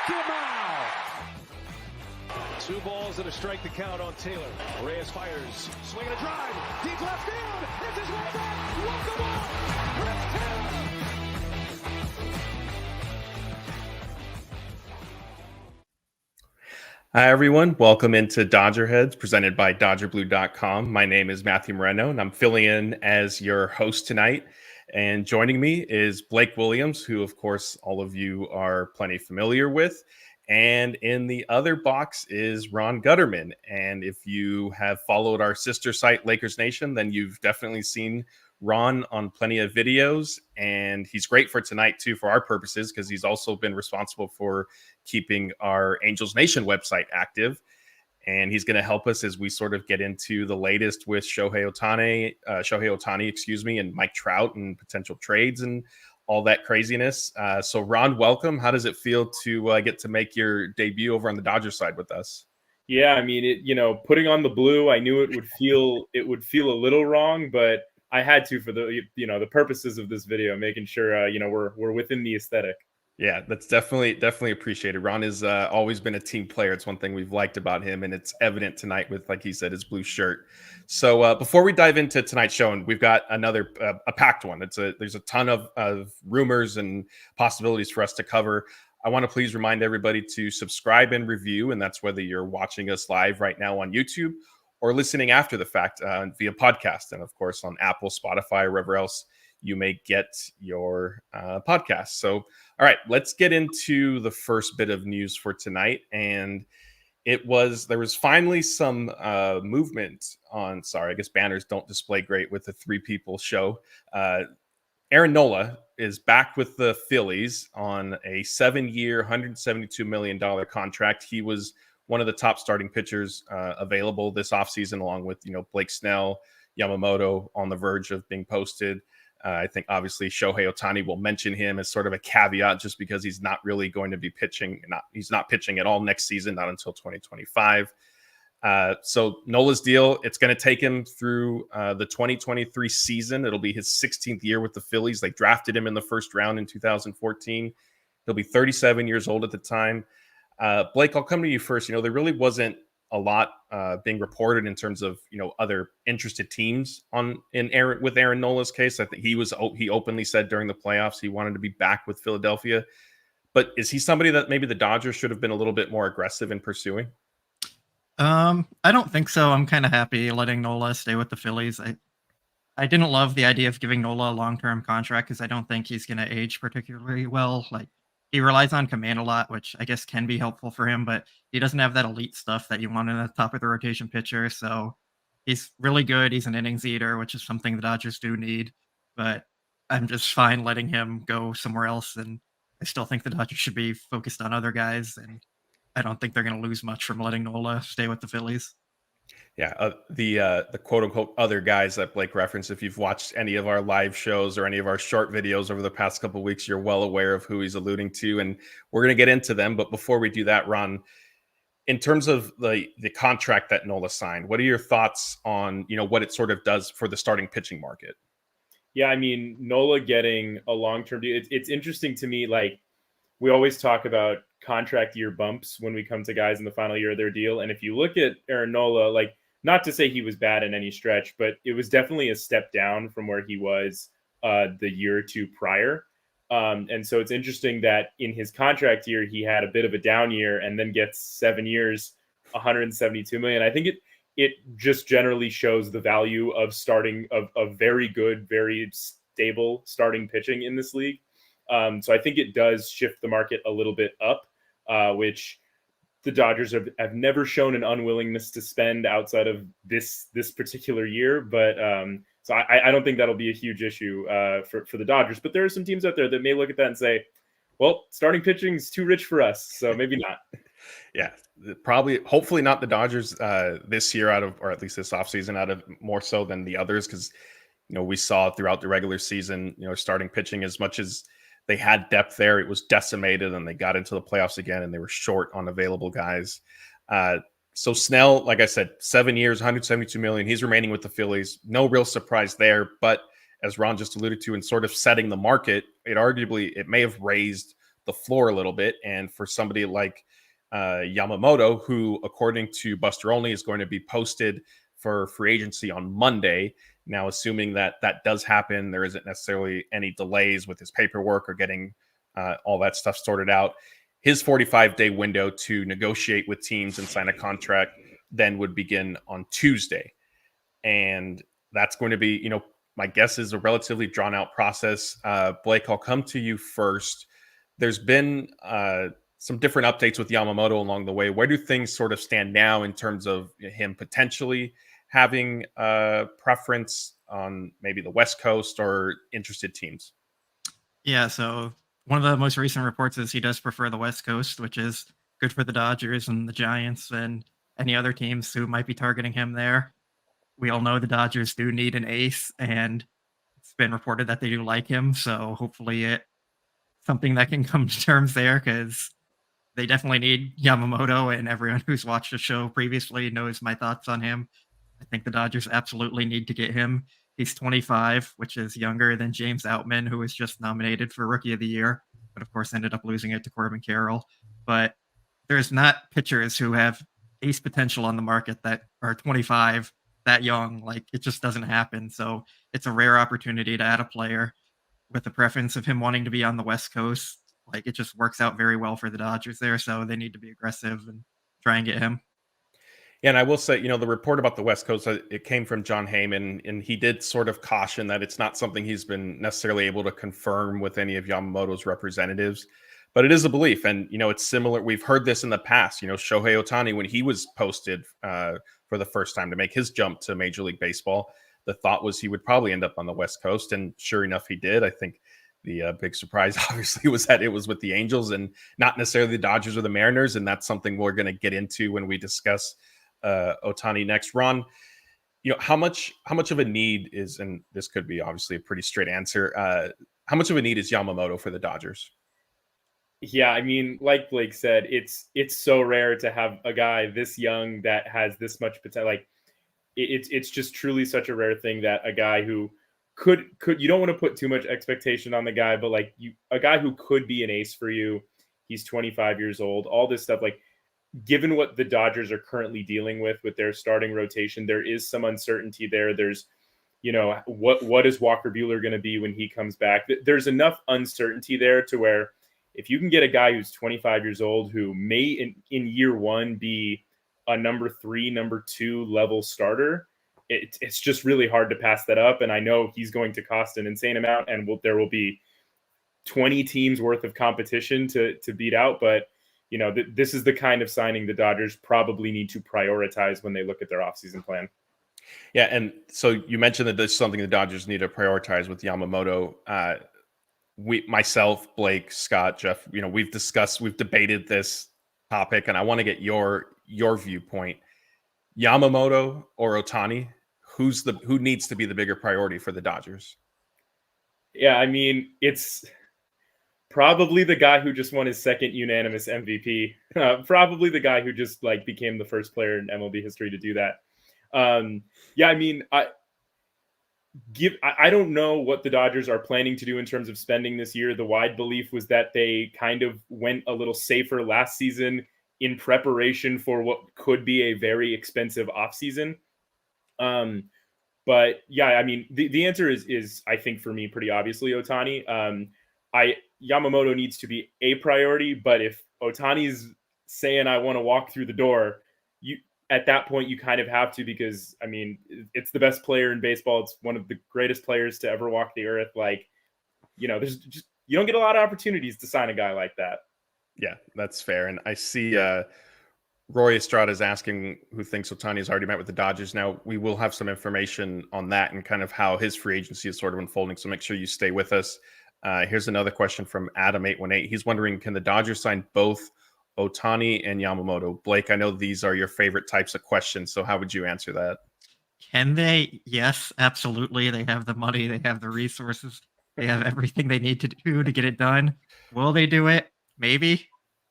him out. 2 balls and a strike to count on Taylor. Reyes fires, swing and a drive, deep left field. It's his way back. Walk the ball. Chris Taylor. Hi, everyone. Welcome into DodgerHeads, presented by DodgerBlue.com. My name is Matthew Moreno, and I'm filling in as your host tonight. And joining me is Blake Williams, who, of course, all of you are plenty familiar with. And in the other box is Ron Gutterman. And if you have followed our sister site, Lakers Nation, then you've definitely seen Ron on plenty of videos. And he's great for tonight, too, for our purposes, because he's also been responsible for keeping our Angels Nation website active. And he's going to help us as we sort of get into the latest with Shohei Ohtani, and Mike Trout and potential trades and all that craziness. So Ron, welcome. How does it feel to get to make your debut over on the Dodgers side with us? Yeah, I mean, putting on the blue, I knew it would feel a little wrong, but I had to for the purposes of this video, making sure we're within the aesthetic. Yeah, that's definitely appreciated. Ron has always been a team player. It's one thing we've liked about him, and it's evident tonight with, like he said, his blue shirt. So before we dive into tonight's show, and we've got another a packed one. There's a ton of rumors and possibilities for us to cover. I want to please remind everybody to subscribe and review, and that's whether you're watching us live right now on YouTube or listening after the fact via podcast, and of course on Apple, Spotify, or wherever else you may get your podcast. So, all right, let's get into the first bit of news for tonight. And there was finally some movement on, I guess banners don't display great with the 3 people show. Aaron Nola is back with the Phillies on a 7-year, $172 million contract. He was one of the top starting pitchers available this offseason, along with, Blake Snell, Yamamoto on the verge of being posted. I think obviously Shohei Ohtani will mention him as sort of a caveat just because he's not really going to be pitching. He's not pitching at all next season, not until 2025. So Nola's deal, it's going to take him through the 2023 season. It'll be his 16th year with the Phillies. They drafted him in the first round in 2014. He'll be 37 years old at the time. Blake, I'll come to you first. There really wasn't a lot being reported in terms of other interested teams with Aaron Nola's case. I think he openly said during the playoffs he wanted to be back with Philadelphia. But is he somebody that maybe the Dodgers should have been a little bit more aggressive in pursuing? I don't think so. I'm kind of happy letting Nola stay with the Phillies. I didn't love the idea of giving Nola a long-term contract because I don't think he's going to age particularly well. Like, he relies on command a lot, which I guess can be helpful for him, but he doesn't have that elite stuff that you want in a top of the rotation pitcher. So he's really good. He's an innings eater, which is something the Dodgers do need, but I'm just fine letting him go somewhere else. And I still think the Dodgers should be focused on other guys. And I don't think they're going to lose much from letting Nola stay with the Phillies. Yeah, the quote unquote other guys that Blake referenced, if you've watched any of our live shows or any of our short videos over the past couple of weeks, you're well aware of who he's alluding to, and we're going to get into them. But before we do that, Ron, in terms of the contract that Nola signed, what are your thoughts on what it sort of does for the starting pitching market? Yeah, I mean, Nola getting a long-term deal, it's interesting to me. Like, we always talk about contract year bumps when we come to guys in the final year of their deal. And if you look at Aaron Nola, like, not to say he was bad in any stretch, but it was definitely a step down from where he was the year or two prior. And so it's interesting that in his contract year, he had a bit of a down year and then gets 7 years, $172 million. I think it just generally shows the value of starting of very good, very stable starting pitching in this league. So I think it does shift the market a little bit up, which the Dodgers have never shown an unwillingness to spend outside of this particular year. But so I don't think that'll be a huge issue for the Dodgers. But there are some teams out there that may look at that and say, well, starting pitching is too rich for us, so maybe not. Yeah, hopefully not the Dodgers this year or at least this offseason out of more so than the others, because we saw throughout the regular season, starting pitching, as much as they had depth there, it was decimated, and they got into the playoffs again, and they were short on available guys. So Snell, like I said, 7 years, $172 million. He's remaining with the Phillies. No real surprise there, but as Ron just alluded to, in sort of setting the market, it may have raised the floor a little bit. And for somebody like Yamamoto, who, according to Buster Olney, is going to be posted for free agency on Monday. Now, assuming that that does happen, there isn't necessarily any delays with his paperwork or getting all that stuff sorted out. His 45-day window to negotiate with teams and sign a contract then would begin on Tuesday. And that's going to be, my guess is a relatively drawn out process. Blake, I'll come to you first. There's been some different updates with Yamamoto along the way. Where do things sort of stand now in terms of him potentially having a preference on maybe the West Coast or interested teams? Yeah, so one of the most recent reports is he does prefer the West Coast, which is good for the Dodgers and the Giants and any other teams who might be targeting him there. We all know the Dodgers do need an ace, and it's been reported that they do like him. So hopefully it's something that can come to terms there, because they definitely need Yamamoto, and everyone who's watched the show previously knows my thoughts on him. I think the Dodgers absolutely need to get him. He's 25, which is younger than James Outman, who was just nominated for Rookie of the Year, but of course ended up losing it to Corbin Carroll. But there's not pitchers who have ace potential on the market that are 25 that young. Like, it just doesn't happen. So it's a rare opportunity to add a player with the preference of him wanting to be on the West Coast. Like, it just works out very well for the Dodgers there. So they need to be aggressive and try and get him. Yeah, and I will say, the report about the West Coast, it came from John Heyman, and he did sort of caution that it's not something he's been necessarily able to confirm with any of Yamamoto's representatives, but it is a belief. And, it's similar. We've heard this in the past. Shohei Ohtani, when he was posted for the first time to make his jump to Major League Baseball, the thought was he would probably end up on the West Coast. And sure enough, he did. I think the big surprise, obviously, was that it was with the Angels and not necessarily the Dodgers or the Mariners. And that's something we're going to get into when we discuss Ohtani next. Ron, how much of a need is, and this could be obviously a pretty straight answer, how much of a need is Yamamoto for the Dodgers? Yeah, I mean, like Blake said, it's so rare to have a guy this young that has this much potential. Like, it's just truly such a rare thing that a guy who could you don't want to put too much expectation on the guy, but like a guy who could be an ace for you. He's 25 years old, all this stuff. Like, given what the Dodgers are currently dealing with their starting rotation, there is some uncertainty there. There's, what is Walker Buehler going to be when he comes back? There's enough uncertainty there to where if you can get a guy who's 25 years old who may in year one be a number 3, number 2 level starter, it's just really hard to pass that up. And I know he's going to cost an insane amount, and there will be 20 teams worth of competition to beat out. But this is the kind of signing the Dodgers probably need to prioritize when they look at their offseason plan. Yeah, and so you mentioned that there's something the Dodgers need to prioritize with Yamamoto. Myself, Blake, Scott, Jeff, we've debated this topic, and I want to get your viewpoint. Yamamoto or Ohtani, who needs to be the bigger priority for the Dodgers? Yeah, I mean, it's probably the guy who just won his second unanimous MVP. Probably the guy who just became the first player in MLB history to do that. Yeah, I mean, I don't know what the Dodgers are planning to do in terms of spending this year. The wide belief was that they kind of went a little safer last season in preparation for what could be a very expensive offseason. But yeah, I mean, the answer is I think for me pretty obviously Ohtani. Yamamoto needs to be a priority, but if Ohtani's saying I want to walk through the door, at that point you kind of have to, because I mean, it's the best player in baseball. It's one of the greatest players to ever walk the earth. There's just, you don't get a lot of opportunities to sign a guy like that. Yeah, that's fair. And I see Roy Estrada is asking who thinks Ohtani has already met with the Dodgers. Now, we will have some information on that and kind of how his free agency is sort of unfolding. So make sure you stay with us. Here's another question from Adam818. He's wondering, can the Dodgers sign both Ohtani and Yamamoto? Blake, I know these are your favorite types of questions, so how would you answer that? Can they? Yes, absolutely. They have the money. They have the resources. They have everything they need to do to get it done. Will they do it? Maybe.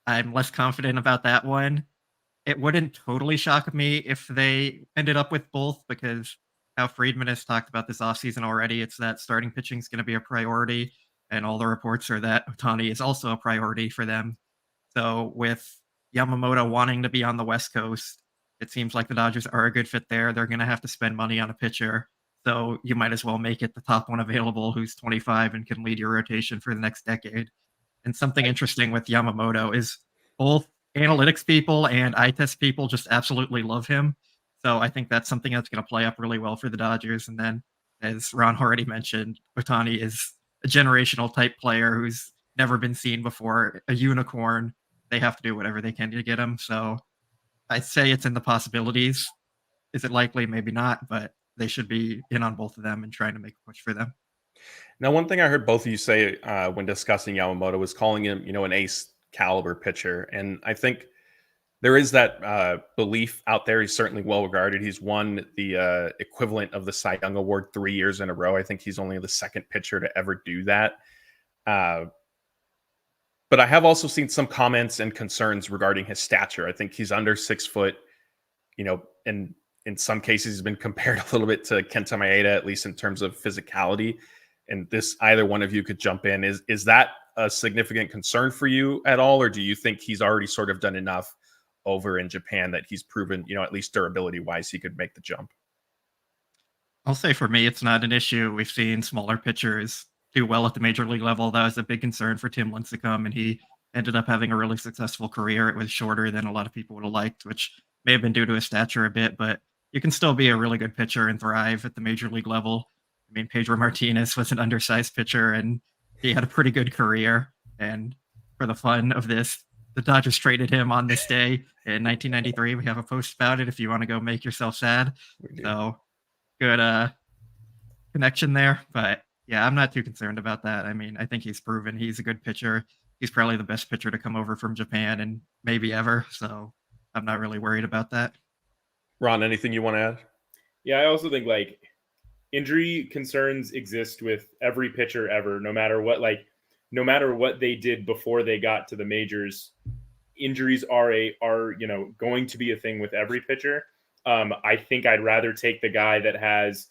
I'm less confident about that one. It wouldn't totally shock me if they ended up with both, because how Friedman has talked about this offseason already, it's that starting pitching is going to be a priority. and all the reports are that Otani is also a priority for them. So with Yamamoto wanting to be on the West Coast, it seems like the Dodgers are a good fit there. They're going to have to spend money on a pitcher. So you might as well make it the top one available who's 25 and can lead your rotation for the next decade. And something interesting with Yamamoto is both analytics people and eye test people just absolutely love him. So I think that's something that's going to play up really well for the Dodgers. And then, as Ron already mentioned, Otani is a generational type player who's never been seen before, a unicorn. They have to do whatever they can to get him. So I'd say it's in the possibilities. Is it likely? Maybe not, but they should be in on both of them and trying to make a push for them. Now, one thing I heard both of you say when discussing Yamamoto was calling him, an ace caliber pitcher. And I think there is that belief out there. He's certainly well regarded. He's won the equivalent of the Cy Young Award 3 years in a row. I think he's only the second pitcher to ever do that. But I have also seen some comments and concerns regarding his stature. I think he's under 6 foot, and in some cases he's been compared a little bit to Kenta Maeda, at least in terms of physicality. And this, either one of you could jump in. Is that a significant concern for you at all? Or do you think he's already sort of done enough over in Japan that he's proven, at least durability wise, he could make the jump? I'll say for me, it's not an issue. We've seen smaller pitchers do well at the major league level. That was a big concern for Tim Lincecum, and he ended up having a really successful career. It was shorter than a lot of people would have liked, which may have been due to his stature a bit, but you can still be a really good pitcher and thrive at the major league level. I mean, Pedro Martinez was an undersized pitcher, and he had a pretty good career. And for the fun of this, the Dodgers traded him on this day in 1993. We have a post about it if you want to go make yourself sad. So good connection there. But yeah, I'm not too concerned about that. I mean, I think he's proven he's a good pitcher. He's probably the best pitcher to come over from Japan and maybe ever. So I'm not really worried about that. Ron, anything you want to add? Yeah, I also think injury concerns exist with every pitcher ever, no matter what they did before they got to the majors. Injuries are going to be a thing with every pitcher. I think I'd rather take the guy that has,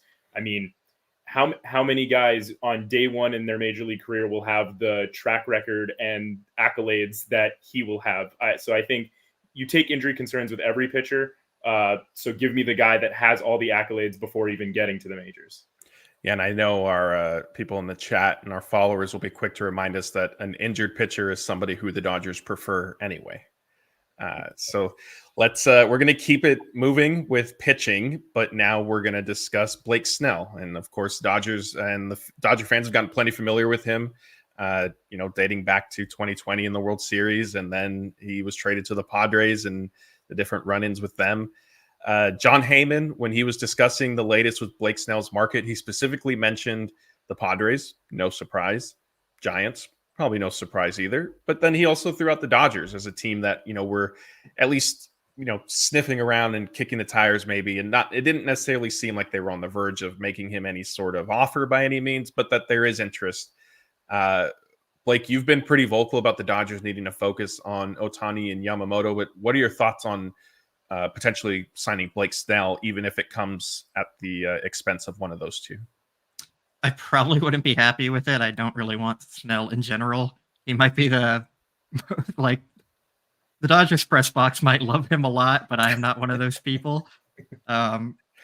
how many guys on day one in their major league career will have the track record and accolades that he will have. So I think you take injury concerns with every pitcher. So give me the guy that has all the accolades before even getting to the majors. Yeah, and I know our people in the chat and our followers will be quick to remind us that an injured pitcher is somebody who the Dodgers prefer anyway. So we're going to keep it moving with pitching, but now we're going to discuss Blake Snell. And of course, Dodgers and the Dodger fans have gotten plenty familiar with him, dating back to 2020 in the World Series. And then he was traded to the Padres and the different run-ins with them. John Heyman, when he was discussing the latest with Blake Snell's market, he specifically mentioned the Padres, no surprise. Giants, probably no surprise either. But then he also threw out the Dodgers as a team that, were at least, sniffing around and kicking the tires maybe. And it didn't necessarily seem like they were on the verge of making him any sort of offer by any means, but that there is interest. Blake, you've been pretty vocal about the Dodgers needing to focus on Otani and Yamamoto, but what are your thoughts on potentially signing Blake Snell, even if it comes at the expense of one of those two? I probably wouldn't be happy with it. I don't really want Snell in general. He might be the Dodgers press box might love him a lot, but I am not one of those people.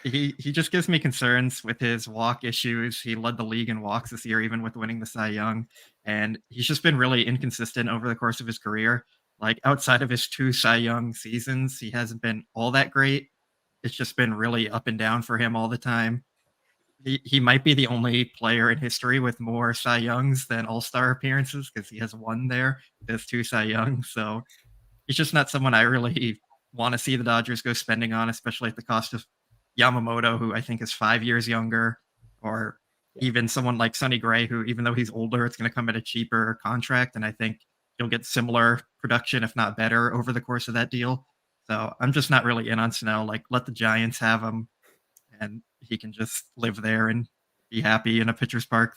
He just gives me concerns with his walk issues. He led the league in walks this year, even with winning the Cy Young. And he's just been really inconsistent over the course of his career. Outside of his 2 Cy Young seasons, he hasn't been all that great. It's just been really up and down for him all the time. He might be the only player in history with more Cy Youngs than All-Star appearances because he has 1 there. There's 2 Cy Young. So he's just not someone I really want to see the Dodgers go spending on, especially at the cost of Yamamoto, who I think is 5 years younger, or even someone like Sonny Gray, who, even though he's older, it's going to come at a cheaper contract. And I think he'll get similar production, if not better, over the course of that deal. So I'm just not really in on Snell. Let the Giants have him, and he can just live there and be happy in a pitcher's park.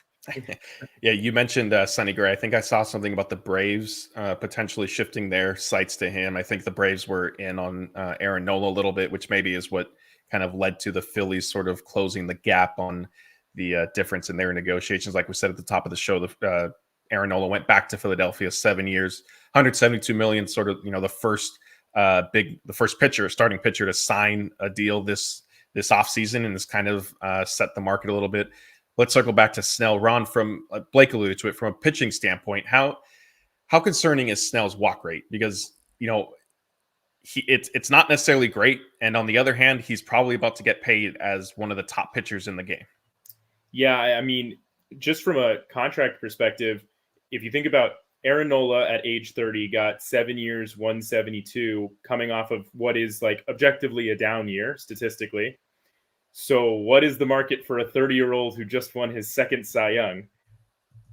Yeah, you mentioned Sonny Gray. I think I saw something about the Braves potentially shifting their sights to him. I think the Braves were in on Aaron Nola a little bit, which maybe is what kind of led to the Phillies sort of closing the gap on the difference in their negotiations. Like we said at the top of the show, the Aaron Nola went back to Philadelphia, 7 years, 172 million, sort of, the first starting pitcher to sign a deal this offseason, and has kind of set the market a little bit. Let's circle back to Snell. Ron, from Blake alluded to it, from a pitching standpoint, how concerning is Snell's walk rate? Because, it's not necessarily great. And on the other hand, he's probably about to get paid as one of the top pitchers in the game. Yeah, I mean, just from a contract perspective, if you think about Aaron Nola at age 30, got 7 years, 172, coming off of what is like objectively a down year statistically. So what is the market for a 30-year-old who just won his second Cy Young?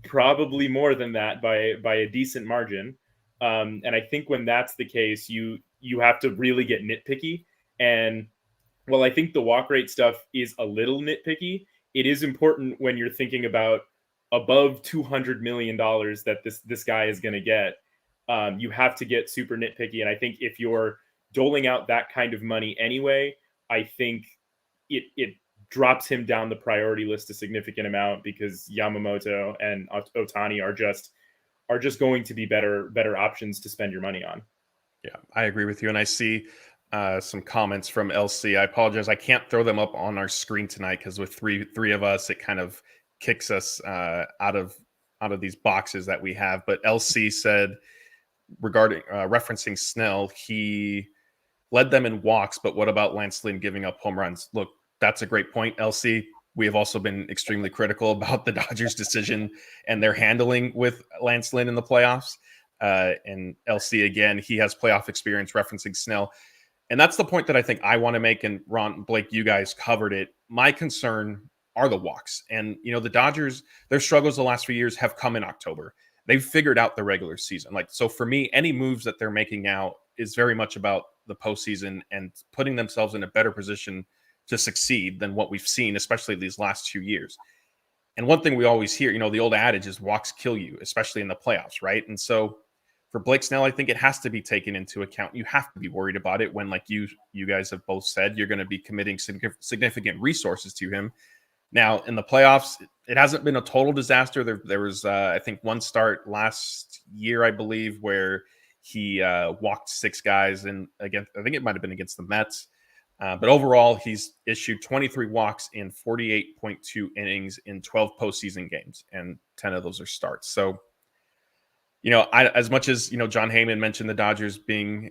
Probably more than that by a decent margin. And I think when that's the case, you have to really get nitpicky. And while I think the walk rate stuff is a little nitpicky, it is important when you're thinking about above $200 million that this guy is going to get. You have to get super nitpicky. And I think if you're doling out that kind of money anyway, I think it drops him down the priority list a significant amount, because Yamamoto and Otani are just going to be better options to spend your money on. Yeah, I agree with you. And I see some comments from LC. I apologize, I can't throw them up on our screen tonight because with three of us, it kind of kicks us out of these boxes that we have. But LC said, regarding referencing Snell, he led them in walks, but what about Lance Lynn giving up home runs? Look, that's a great point, LC. We have also been extremely critical about the Dodgers' decision and their handling with Lance Lynn in the playoffs. And LC, again, he has playoff experience, referencing Snell. And that's the point that I think I want to make. And Ron, Blake, you guys covered it. My concern are the walks. And, the Dodgers, their struggles the last few years have come in October. They've figured out the regular season. So for me, any moves that they're making now is very much about the postseason and putting themselves in a better position to succeed than what we've seen, especially these last 2 years. And one thing we always hear, the old adage is walks kill you, especially in the playoffs, right? And so for Blake Snell, I think it has to be taken into account. You have to be worried about it when, like you guys have both said, you're going to be committing significant resources to him. Now, in the playoffs, it hasn't been a total disaster. There was, I think, one start last year, I believe, where he walked 6 guys, and again, I think it might have been against the Mets. But overall, he's issued 23 walks in 48.2 innings in 12 postseason games, and 10 of those are starts. So, as much as, John Heyman mentioned the Dodgers being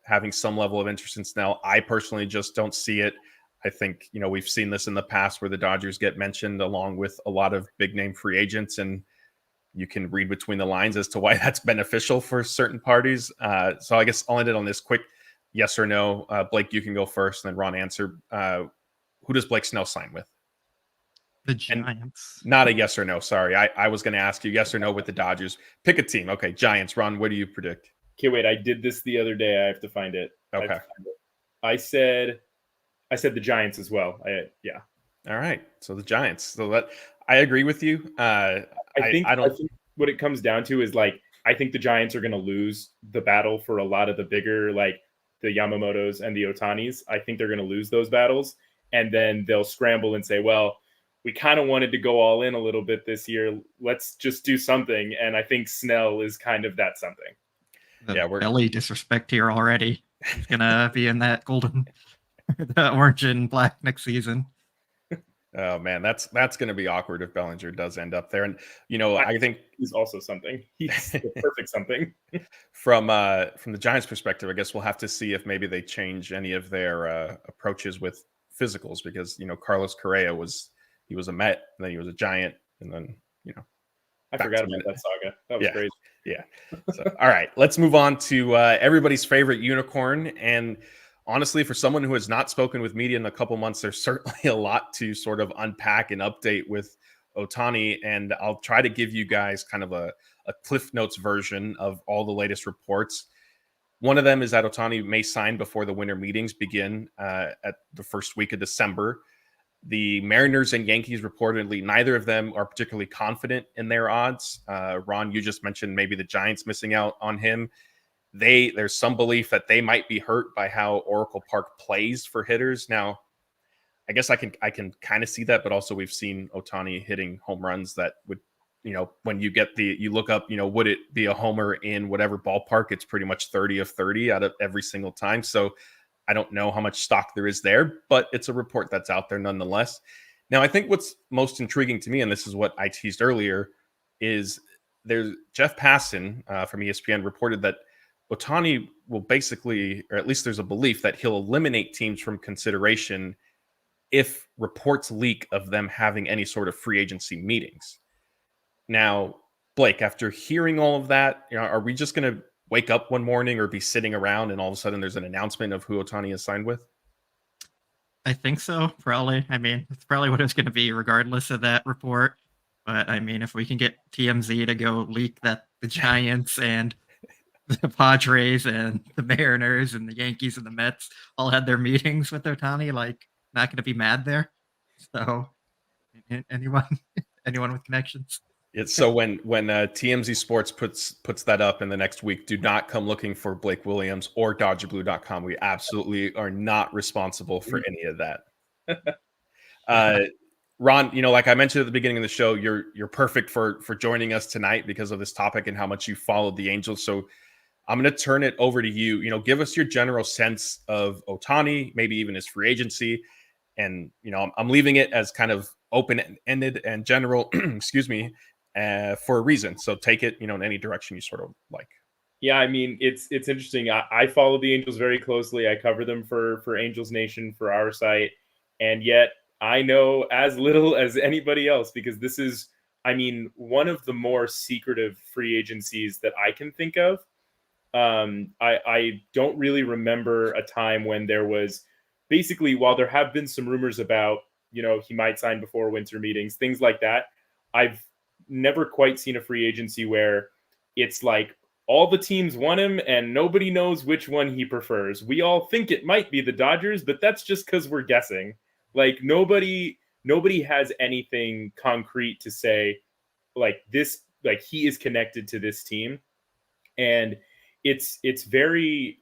having some level of interest in Snell, I personally just don't see it. I think, we've seen this in the past where the Dodgers get mentioned along with a lot of big name free agents, and you can read between the lines as to why that's beneficial for certain parties. So I guess I'll end it on this quick yes or no. Blake, you can go first, and then Ron answer. Who does Blake Snell sign with? The Giants. And not a yes or no. Sorry. I was going to ask you yes or no with the Dodgers. Pick a team. Okay. Giants. Ron, what do you predict? Okay, wait. I did this the other day. I have to find it. Okay. I said the Giants as well. Yeah. All right. So the Giants. So I agree with you. I think what it comes down to is I think the Giants are going to lose the battle for a lot of the bigger, the Yamamotos and the Otanis. I think they're going to lose those battles, and then they'll scramble and say, well, we kind of wanted to go all in a little bit this year. Let's just do something. And I think Snell is kind of that something. We're belly disrespect here already. He's going to be in that the orange and black next season. Oh man, that's going to be awkward if Bellinger does end up there. And I think he's also something. He's the perfect something. From the Giants' perspective, I guess we'll have to see if maybe they change any of their approaches with physicals, because Carlos Correa was a Met, and then he was a Giant, and then I forgot about that saga. That was crazy. Yeah. So, all right, let's move on to everybody's favorite unicorn. And honestly, for someone who has not spoken with media in a couple months, there's certainly a lot to sort of unpack and update with Ohtani. And I'll try to give you guys kind of a Cliff Notes version of all the latest reports. One of them is that Ohtani may sign before the winter meetings begin at the first week of December. The Mariners and Yankees reportedly, neither of them are particularly confident in their odds. Ron, you just mentioned maybe the Giants missing out on him. There's some belief that they might be hurt by how Oracle Park plays for hitters. Now, I guess I can kind of see that, but also we've seen Ohtani hitting home runs that would when you look up, would it be a homer in whatever ballpark? It's pretty much 30 of 30 out of every single time. So I don't know how much stock there is there, but it's a report that's out there nonetheless. Now, I think what's most intriguing to me, and this is what I teased earlier, is there's Jeff Passan from ESPN reported that Otani will basically, or at least there's a belief that he'll eliminate teams from consideration if reports leak of them having any sort of free agency meetings. Now, Blake, after hearing all of that, are we just going to wake up one morning or be sitting around and all of a sudden there's an announcement of who Otani is signed with? I think so, probably. I mean, it's probably what it's going to be regardless of that report. But I mean, if we can get TMZ to go leak that the Giants and the Padres and the Mariners and the Yankees and the Mets all had their meetings with Otani, like, not going to be mad there. So, anyone with connections? It's so when TMZ Sports puts that up in the next week, do not come looking for Blake Williams or DodgerBlue.com. We absolutely are not responsible for any of that. Ron, like I mentioned at the beginning of the show, you're perfect for joining us tonight because of this topic and how much you followed the Angels. So I'm going to turn it over to you. Give us your general sense of Otani, maybe even his free agency. And, I'm leaving it as kind of open-ended and general, excuse me, for a reason. So take it, in any direction you sort of like. Yeah, I mean, it's interesting. I follow the Angels very closely. I cover them for Angels Nation, for our site. And yet I know as little as anybody else because this is, one of the more secretive free agencies that I can think of. I don't really remember a time when there was basically, while there have been some rumors about, he might sign before winter meetings, things like that. I've never quite seen a free agency where it's like all the teams want him and nobody knows which one he prefers. We all think it might be the Dodgers, but that's just because we're guessing. Like nobody has anything concrete to say like this, like he is connected to this team. And it's very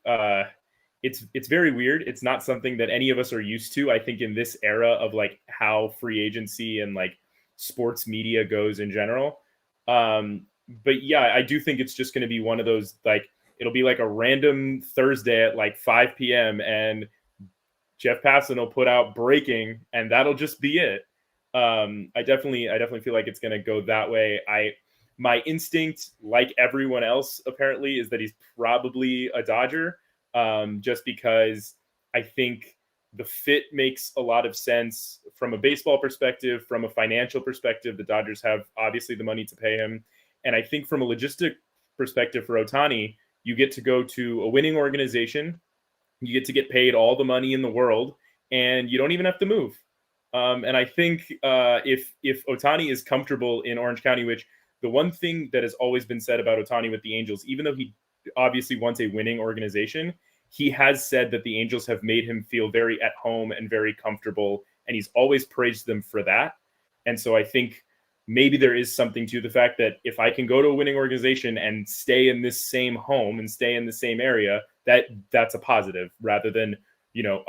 it's very weird. It's not something that any of us are used to. I think in this era of like how free agency and like sports media goes in general. But yeah, I do think it's just going to be one of those, like, it'll be like a random Thursday at like 5 p.m. and Jeff Passan will put out breaking and that'll just be it. I definitely feel like it's going to go that way. My instinct, like everyone else apparently, is that he's probably a Dodger, just because I think the fit makes a lot of sense from a baseball perspective, from a financial perspective. The Dodgers have obviously the money to pay him. And I think from a logistic perspective for Otani, you get to go to a winning organization, you get to get paid all the money in the world, and you don't even have to move. And I think if Otani is comfortable in Orange County, which the one thing that has always been said about Otani with the Angels, even though he obviously wants a winning organization, he has said that the Angels have made him feel very at home and very comfortable, and he's always praised them for that. And so I think maybe there is something to the fact that if I can go to a winning organization and stay in this same home and stay in the same area, that's a positive rather than,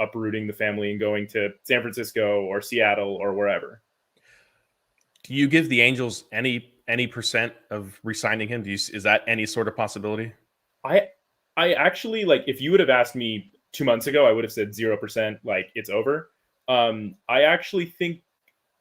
uprooting the family and going to San Francisco or Seattle or wherever. Do you give the Angels any percent of re-signing him? Is that any sort of possibility? I actually, like, if you would have asked me 2 months ago, I would have said 0%, like it's over. I actually think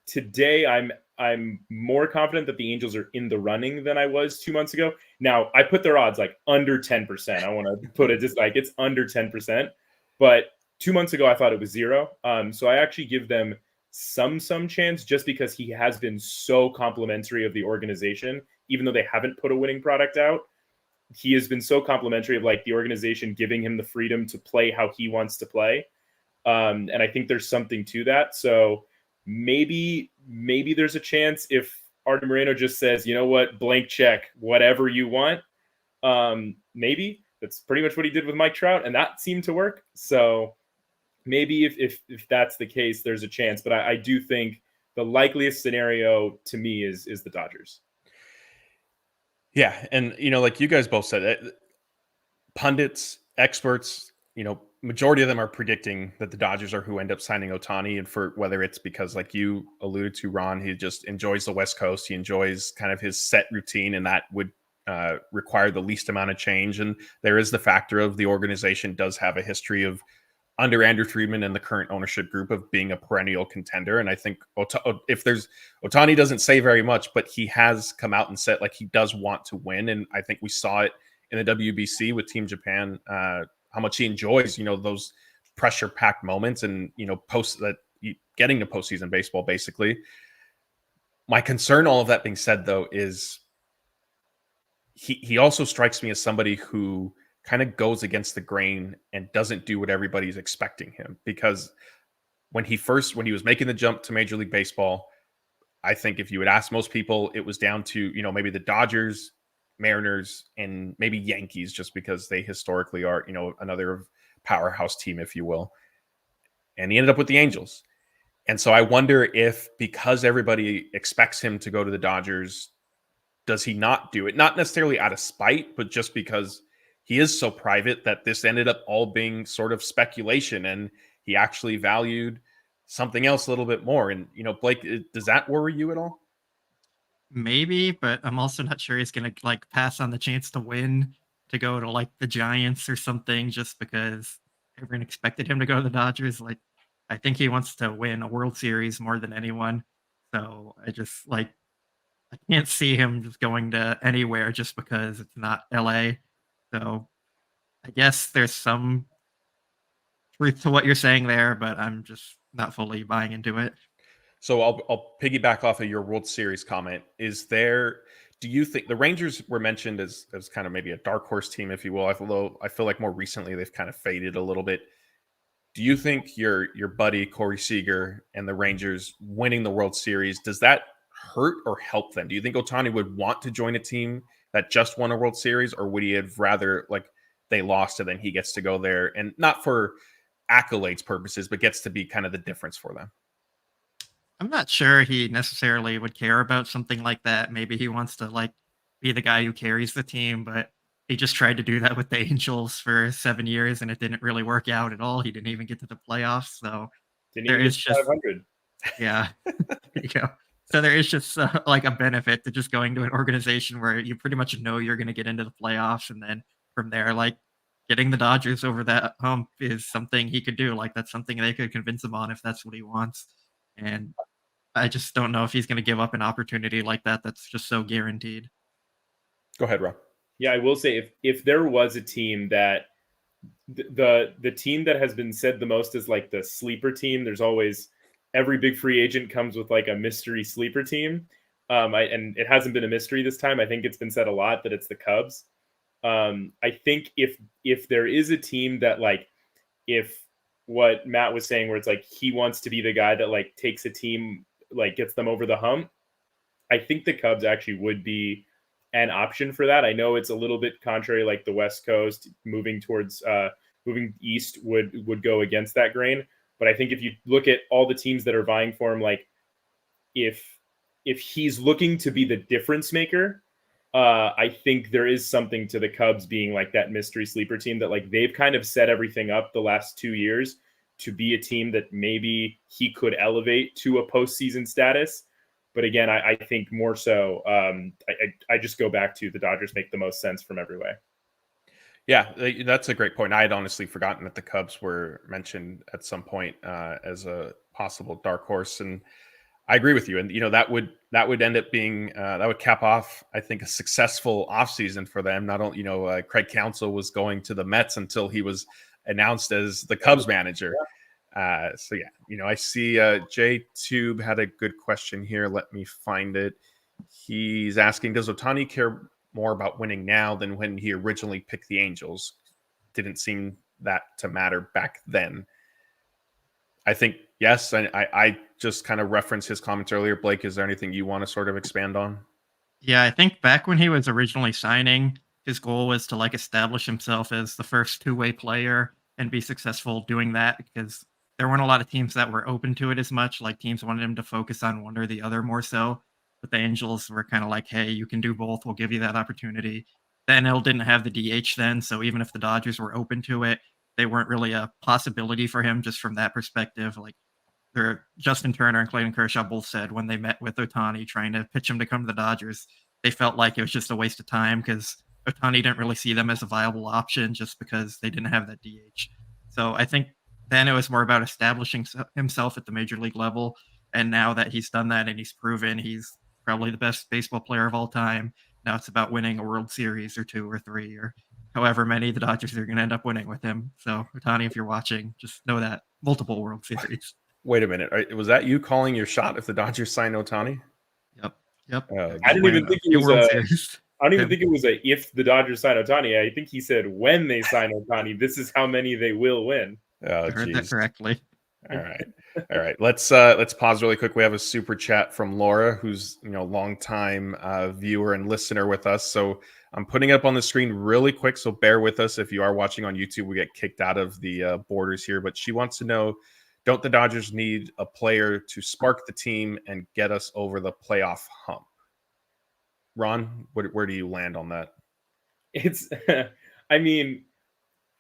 today I'm more confident that the Angels are in the running than I was 2 months ago. Now, I put their odds like under 10%. I want to put it just like it's under 10%. But 2 months ago, I thought it was 0. So I actually give them some chance just because he has been so complimentary of the organization, even though they haven't put a winning product out. He has been so complimentary of like the organization giving him the freedom to play how he wants to play. And I think there's something to that. So maybe there's a chance if Matthew Moreno just says, you know what, blank check, whatever you want. Maybe that's pretty much what he did with Mike Trout, and that seemed to work. So maybe if that's the case, there's a chance. But I do think the likeliest scenario to me is the Dodgers. Yeah, and like you guys both said, pundits, experts, majority of them are predicting that the Dodgers are who end up signing Ohtani, and for whether it's because, like you alluded to, Ron, he just enjoys the West Coast, he enjoys kind of his set routine, and that would require the least amount of change. And there is the factor of the organization does have a history of, under Andrew Friedman and the current ownership group, of being a perennial contender. And I think if there's Ohtani doesn't say very much, but he has come out and said like he does want to win. And I think we saw it in the WBC with Team Japan, how much he enjoys, those pressure packed moments and, getting to postseason baseball, basically. My concern, all of that being said, though, is he also strikes me as somebody who kind of goes against the grain and doesn't do what everybody's expecting him. Because when he was making the jump to Major League Baseball, I think if you would ask most people, it was down to, maybe the Dodgers, Mariners, and maybe Yankees, just because they historically are, another powerhouse team, if you will. And he ended up with the Angels. And so I wonder if, because everybody expects him to go to the Dodgers, does he not do it? Not necessarily out of spite, but just because he is so private that this ended up all being sort of speculation, and he actually valued something else a little bit more. And, Blake, does that worry you at all? Maybe, but I'm also not sure he's going to pass on the chance to win to go to the Giants or something just because everyone expected him to go to the Dodgers. I think he wants to win a World Series more than anyone. So I just I can't see him just going to anywhere just because it's not LA. So I guess there's some truth to what you're saying there, but I'm just not fully buying into it. So I'll piggyback off of your World Series comment. Do you think the Rangers were mentioned as kind of maybe a dark horse team, if you will? Although I feel like more recently they've kind of faded a little bit. Do you think your buddy Corey Seager and the Rangers winning the World Series, does that hurt or help them? Do you think Ohtani would want to join a team that just won a World Series, or would he have rather they lost and then he gets to go there, and not for accolades purposes, but gets to be kind of the difference for them? I'm not sure he necessarily would care about something like that. Maybe he wants to be the guy who carries the team, but he just tried to do that with the Angels for 7 years and it didn't really work out at all. He didn't even get to the playoffs. So there is just 500. Yeah. There you go. So there is just a benefit to just going to an organization where you pretty much know you're going to get into the playoffs, and then from there, getting the Dodgers over that hump is something he could do. That's something they could convince him on if that's what he wants. And I just don't know if he's going to give up an opportunity like that. That's just so guaranteed. Go ahead, Rob. Yeah, I will say if there was a team that the team that has been said the most is the sleeper team, there's always every big free agent comes with a mystery sleeper team. And it hasn't been a mystery this time. I think it's been said a lot that it's the Cubs. I think if there is a team that if what Matt was saying, where it's he wants to be the guy that takes a team, gets them over the hump, I think the Cubs actually would be an option for that. I know it's a little bit contrary, the West Coast moving east would go against that grain. But I think if you look at all the teams that are vying for him, if he's looking to be the difference maker, I think there is something to the Cubs being that mystery sleeper team that they've kind of set everything up the last 2 years to be a team that maybe he could elevate to a postseason status. But again, I think more so, I just go back to the Dodgers make the most sense from every way. Yeah, that's a great point. I had honestly forgotten that the Cubs were mentioned at some point as a possible dark horse, and I agree with you. And that would end up being that would cap off, I think, a successful offseason for them. Not only Craig Counsell was going to the Mets until he was announced as the Cubs manager. So yeah, I see J Tube had a good question here. Let me find it. He's asking, does Ohtani care more about winning now than when he originally picked the Angels? Didn't seem that to matter back then. I think yes. I just kind of referenced his comments earlier. Blake, is there anything you want to sort of expand on? Yeah, I think back when he was originally signing, his goal was to establish himself as the first two-way player and be successful doing that, because there weren't a lot of teams that were open to it as much. Teams wanted him to focus on one or the other more so. But the Angels were kind of hey, you can do both. We'll give you that opportunity. The NL didn't have the DH then, so even if the Dodgers were open to it, they weren't really a possibility for him just from that perspective. Like Justin Turner and Clayton Kershaw both said when they met with Ohtani trying to pitch him to come to the Dodgers, they felt like it was just a waste of time because Ohtani didn't really see them as a viable option just because they didn't have that DH. So I think then it was more about establishing himself at the major league level. And now that he's done that and he's proven he's probably the best baseball player of all time, now it's about winning a World Series or 2 or 3 or however many the Dodgers are going to end up winning with him. So Ohtani, if you're watching, just know that multiple World Series. Wait a minute. Was that you calling your shot if the Dodgers sign Ohtani? Yep. I didn't even think it was World Series. I don't even think it was a if the Dodgers sign Ohtani. I think he said when they sign Ohtani, this is how many they will win. Oh, I heard that correctly. All right. Let's pause really quick. We have a super chat from Laura, who's longtime viewer and listener with us. So I'm putting it up on the screen really quick. So bear with us if you are watching on YouTube. We get kicked out of the borders here, but she wants to know: don't the Dodgers need a player to spark the team and get us over the playoff hump? Ron, where do you land on that? It's, I mean,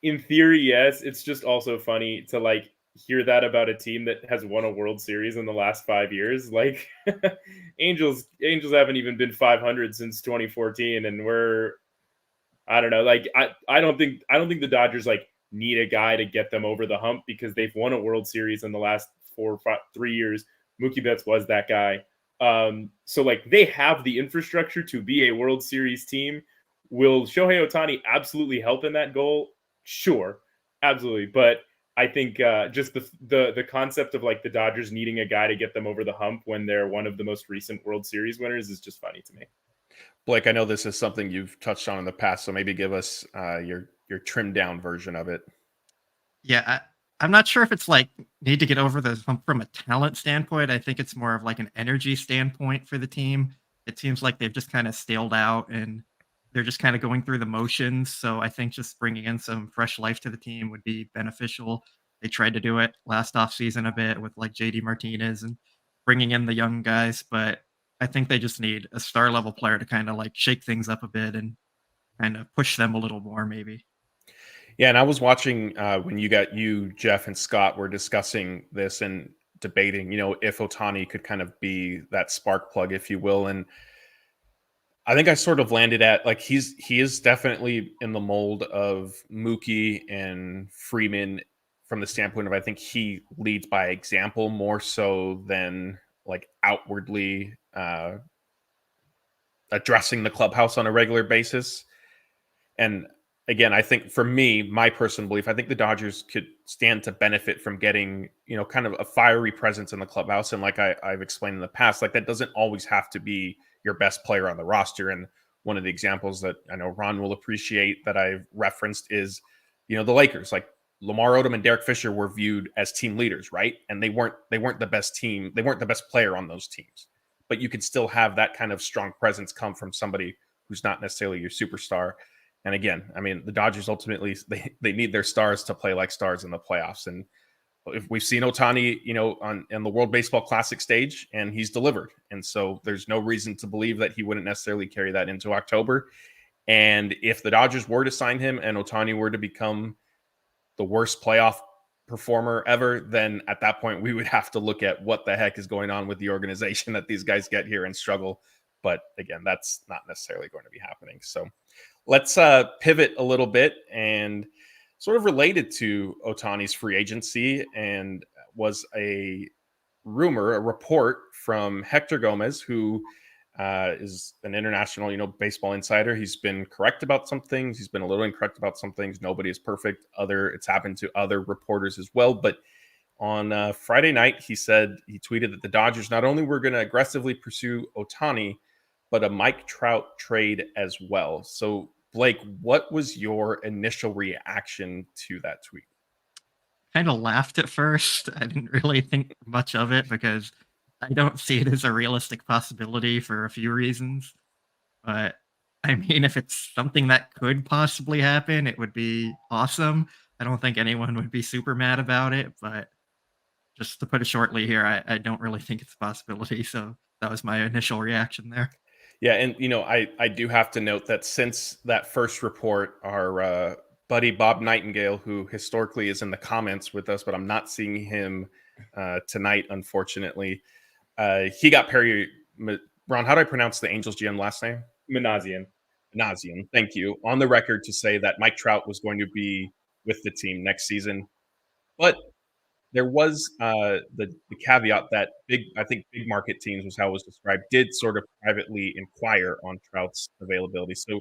in theory, yes. It's just also funny to hear that about a team that has won a World Series in the last 5 years. Like Angels haven't even been 500 since 2014, and I don't know. I don't think the Dodgers need a guy to get them over the hump because they've won a World Series in the last 3 years. Mookie Betts was that guy. So they have the infrastructure to be a World Series team. Will Shohei Ohtani absolutely help in that goal? Sure, absolutely. But I think just the concept of the Dodgers needing a guy to get them over the hump when they're one of the most recent World Series winners is just funny to me. Blake, I know this is something you've touched on in the past, so maybe give us your trimmed down version of it. Yeah, I'm not sure if it's need to get over the hump from a talent standpoint. I think it's more of an energy standpoint for the team. It seems like they've just kind of staled out and they're just kind of going through the motions. So I think just bringing in some fresh life to the team would be beneficial. They tried to do it last offseason a bit with JD Martinez and bringing in the young guys, but I think they just need a star level player to kind of shake things up a bit and kind of push them a little more maybe. Yeah, and I was watching when you, Jeff, and Scott were discussing this and debating, if Ohtani could kind of be that spark plug, if you will. And I think I sort of landed at he is definitely in the mold of Mookie and Freeman from the standpoint of I think he leads by example more so than outwardly addressing the clubhouse on a regular basis. And again, I think for me, my personal belief, I think the Dodgers could stand to benefit from getting, kind of a fiery presence in the clubhouse. And I've explained in the past, that doesn't always have to be your best player on the roster. And one of the examples that I know Ron will appreciate that I've referenced is, the Lakers. Lamar Odom and Derek Fisher were viewed as team leaders, right? And they weren't the best team. They weren't the best player on those teams. But you could still have that kind of strong presence come from somebody who's not necessarily your superstar. And again, I mean, the Dodgers ultimately, they need their stars to play like stars in the playoffs. And if we've seen Ohtani, on the World Baseball Classic stage, and he's delivered. And so there's no reason to believe that he wouldn't necessarily carry that into October. And if the Dodgers were to sign him and Ohtani were to become the worst playoff performer ever, then at that point we would have to look at what the heck is going on with the organization that these guys get here and struggle. But again, that's not necessarily going to be happening. So let's pivot a little bit and sort of related to Ohtani's free agency, and was a report from Hector Gomez, who is an international, baseball insider. He's been correct about some things. He's been a little incorrect about some things. Nobody is perfect. It's happened to other reporters as well. But on Friday night, he tweeted that the Dodgers not only were going to aggressively pursue Ohtani, but a Mike Trout trade as well. So Blake, what was your initial reaction to that tweet? Kind of laughed at first. I didn't really think much of it because I don't see it as a realistic possibility for a few reasons. But I mean, if it's something that could possibly happen, it would be awesome. I don't think anyone would be super mad about it, but just to put it shortly here, I don't really think it's a possibility. So that was my initial reaction there. Yeah, and I do have to note that since that first report, our buddy Bob Nightingale, who historically is in the comments with us, but I'm not seeing him tonight, unfortunately. He got Perry. Ron, how do I pronounce the Angels GM last name? Manazian. Thank you. On the record to say that Mike Trout was going to be with the team next season. But there was the caveat that I think big market teams was how it was described, did sort of privately inquire on Trout's availability. So,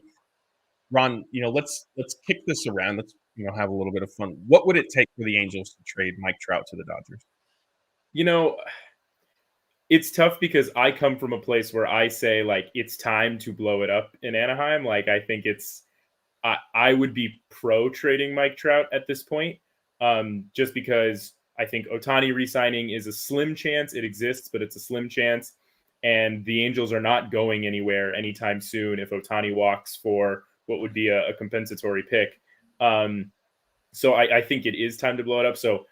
Ron, let's kick this around. Let's have a little bit of fun. What would it take for the Angels to trade Mike Trout to the Dodgers? It's tough because I come from a place where I say like it's time to blow it up in Anaheim. Like I think I would be pro trading Mike Trout at this point, just because I think Otani re-signing is a slim chance. It exists, but it's a slim chance. And the Angels are not going anywhere anytime soon if Otani walks for what would be a compensatory pick. So I think it is time to blow it up. So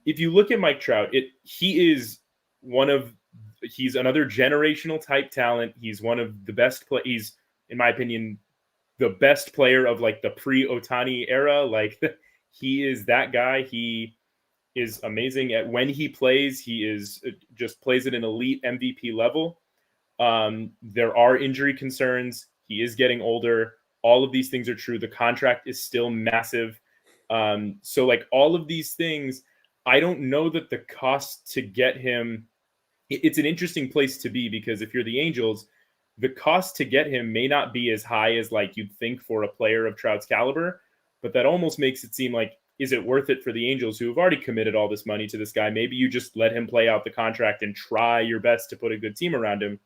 if you look at Mike Trout, he's another generational type talent. He's one of the best he's, in my opinion, the best player of like the pre-Otani era. Like he is that guy. He is amazing at when he plays. He is just plays at an elite MVP level. There are injury concerns. He is getting older. All of these things are true. The contract is still massive. So like all of these things, I don't know that the cost to get him, it's an interesting place to be because if you're the Angels, the cost to get him may not be as high as like you'd think for a player of Trout's caliber, but that almost makes it seem like, is it worth it for the Angels who have already committed all this money to this guy? Maybe you just let him play out the contract and try your best to put a good team around him.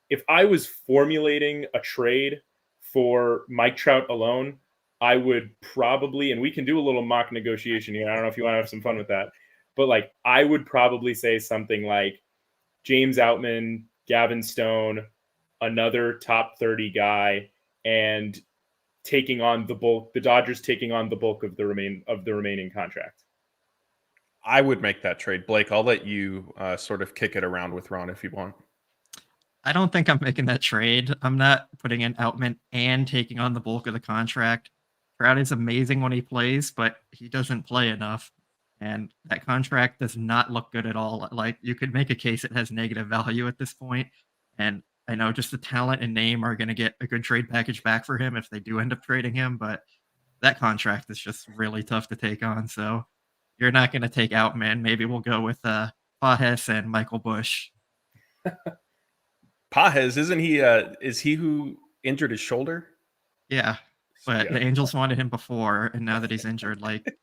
If I was formulating a trade for Mike Trout alone, I would probably, and we can do a little mock negotiation here. I don't know if you want to have some fun with that, but like I would probably say something like James Outman, Gavin Stone, another top 30 guy, and taking on the bulk, the Dodgers taking on the bulk of the remaining contract. I would make that trade. Blake, I'll let you sort of kick it around with Ron if you want. I don't think I'm making that trade. I'm not putting in Outman and taking on the bulk of the contract. Trout is amazing when he plays, but he doesn't play enough. And that contract does not look good at all. Like you could make a case it has negative value at this point. And I know just the talent and name are going to get a good trade package back for him if they do end up trading him. But that contract is just really tough to take on. So you're not going to take Outman. Maybe we'll go with Pages and Michael Busch. Pages, isn't he? Is he who injured his shoulder? Yeah, but the Angels wanted him before, and now that he's injured, like,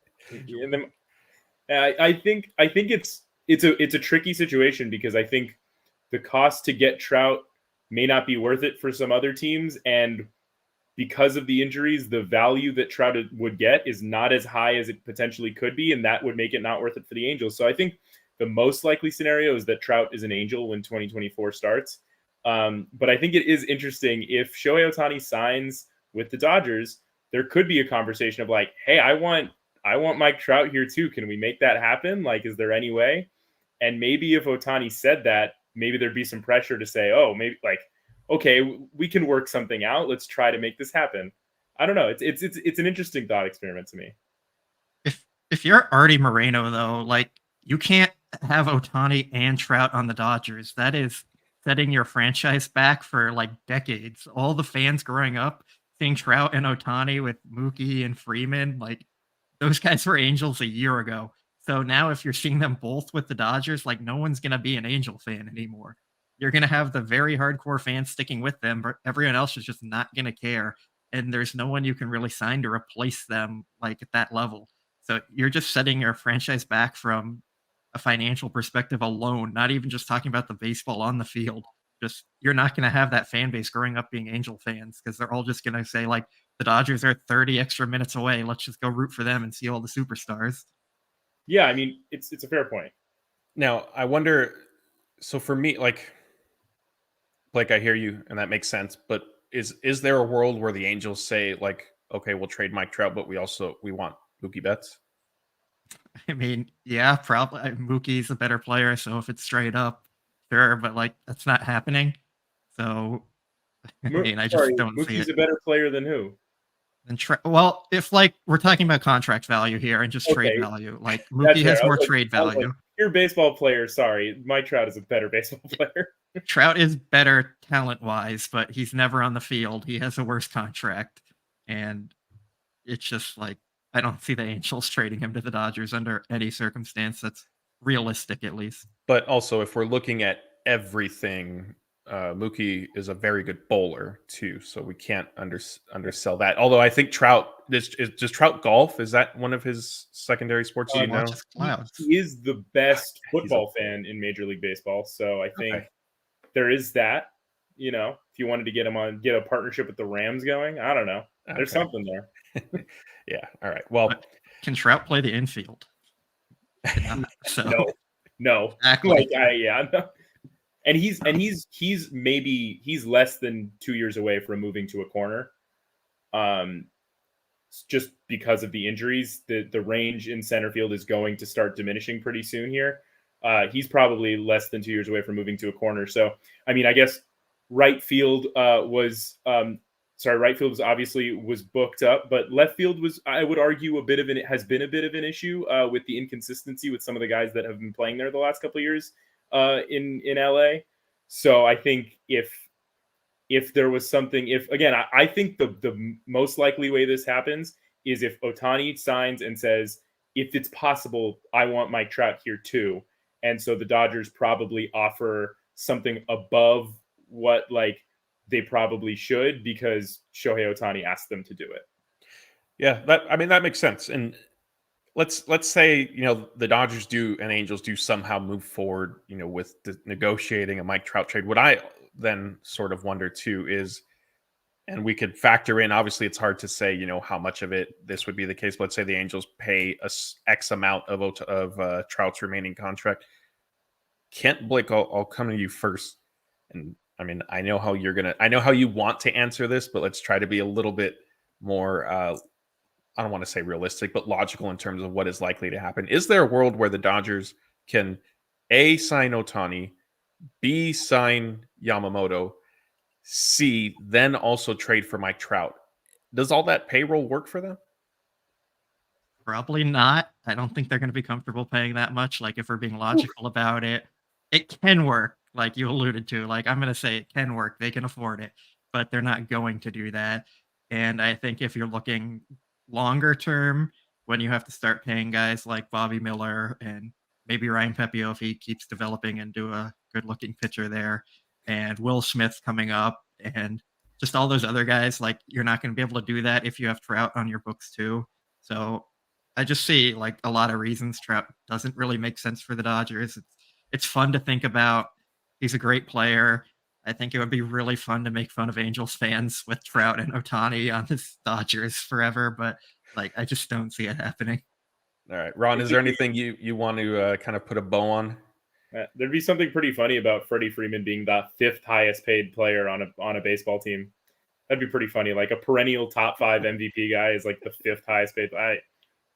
I think it's a tricky situation because I think the cost to get Trout may not be worth it for some other teams, and because of the injuries, the value that Trout would get is not as high as it potentially could be, and that would make it not worth it for the Angels. So I think the most likely scenario is that Trout is an Angel when 2024 starts. But I think it is interesting if Shohei Ohtani signs with the Dodgers, there could be a conversation of like, hey, I want Mike Trout here too. Can we make that happen? Like, is there any way? And maybe if Ohtani said that, maybe there'd be some pressure to say, oh, maybe like, okay, we can work something out. Let's try to make this happen. I don't know. It's an interesting thought experiment to me. If you're Artie Moreno though, like you can't have Ohtani and Trout on the Dodgers. That is setting your franchise back for like decades. All the fans growing up seeing Trout and Ohtani with Mookie and Freeman, like those guys were Angels a year ago. So now if you're seeing them both with the Dodgers, like no one's going to be an Angel fan anymore. You're going to have the very hardcore fans sticking with them, but everyone else is just not going to care. And there's no one you can really sign to replace them like at that level. So you're just setting your franchise back from a financial perspective alone, not even just talking about the baseball on the field. Just you're not going to have that fan base growing up being Angel fans because they're all just going to say like the Dodgers are 30 extra minutes away. Let's just go root for them and see all the superstars. Yeah, I mean, it's a fair point. Now, I wonder, so for me, like I hear you and that makes sense, but is there a world where the Angels say like, okay, we'll trade Mike Trout, but we want Mookie Betts? I mean, yeah, probably Mookie's a better player, so if it's straight up, sure, but like that's not happening. So I mean, I just don't see it. Mookie's a better player than who? And well, if like we're talking about contract value here and just trade Okay. value, like That's Mookie fair. has more trade value. Pure baseball player. Sorry, Mike Trout is a better baseball player. Trout is better talent-wise, but he's never on the field. He has a worse contract, and it's just like I don't see the Angels trading him to the Dodgers under any circumstance that's realistic, at least. But also, if we're looking at everything, Mookie is a very good bowler too, so we can't undersell that. Although I think Trout does Trout golf? Is that one of his secondary sports? Do you know? Watches clouds. He is the best football fan in Major League Baseball, so I think there is that. You know, if you wanted to get a partnership with the Rams going, I don't know. There's something there. Yeah. All right. Well, but can Trout play the infield? No. Exactly. No. And he's less than 2 years away from moving to a corner. Just because of the injuries, the range in center field is going to start diminishing pretty soon here. He's probably less than 2 years away from moving to a corner. So, I mean, I guess right field was obviously booked up, but left field was, I would argue, has been a bit of an issue with the inconsistency with some of the guys that have been playing there the last couple of years in LA. So I think if there was something, I think the most likely way this happens is if Ohtani signs and says, if it's possible, I want Mike Trout here too. And so the Dodgers probably offer something above what they probably should, because Shohei Ohtani asked them to do it. Yeah, that makes sense. And let's say, the Dodgers do and Angels do somehow move forward, with negotiating a Mike Trout trade. What I then sort of wonder too is, and we could factor in, obviously it's hard to say, how much of it this would be the case. But let's say the Angels pay X amount of Trout's remaining contract. Kent, Blake, I'll come to you first. And I mean, I know how you want to answer this, but let's try to be a little bit more, I don't want to say realistic, but logical in terms of what is likely to happen. Is there a world where the Dodgers can A, sign Ohtani, B, sign Yamamoto, C, then also trade for Mike Trout? Does all that payroll work for them? Probably not. I don't think they're going to be comfortable paying that much. Like, if we're being logical about it, it can work. Like you alluded to, I'm going to say it can work. They can afford it, but they're not going to do that. And I think if you're looking longer term, when you have to start paying guys like Bobby Miller and maybe Ryan Pepiot, if he keeps developing and do a good looking pitcher there, and Will Smith coming up, and just all those other guys, you're not going to be able to do that if you have Trout on your books too. So I just see a lot of reasons Trout doesn't really make sense for the Dodgers. It's fun to think about. He's a great player. I think it would be really fun to make fun of Angels fans with Trout and Ohtani on the Dodgers forever, but I just don't see it happening. All right, Ron, is there anything you want to kind of put a bow on? There'd be something pretty funny about Freddie Freeman being the 5th highest paid player on a baseball team. That'd be pretty funny. A perennial top 5 MVP guy is the 5th highest paid.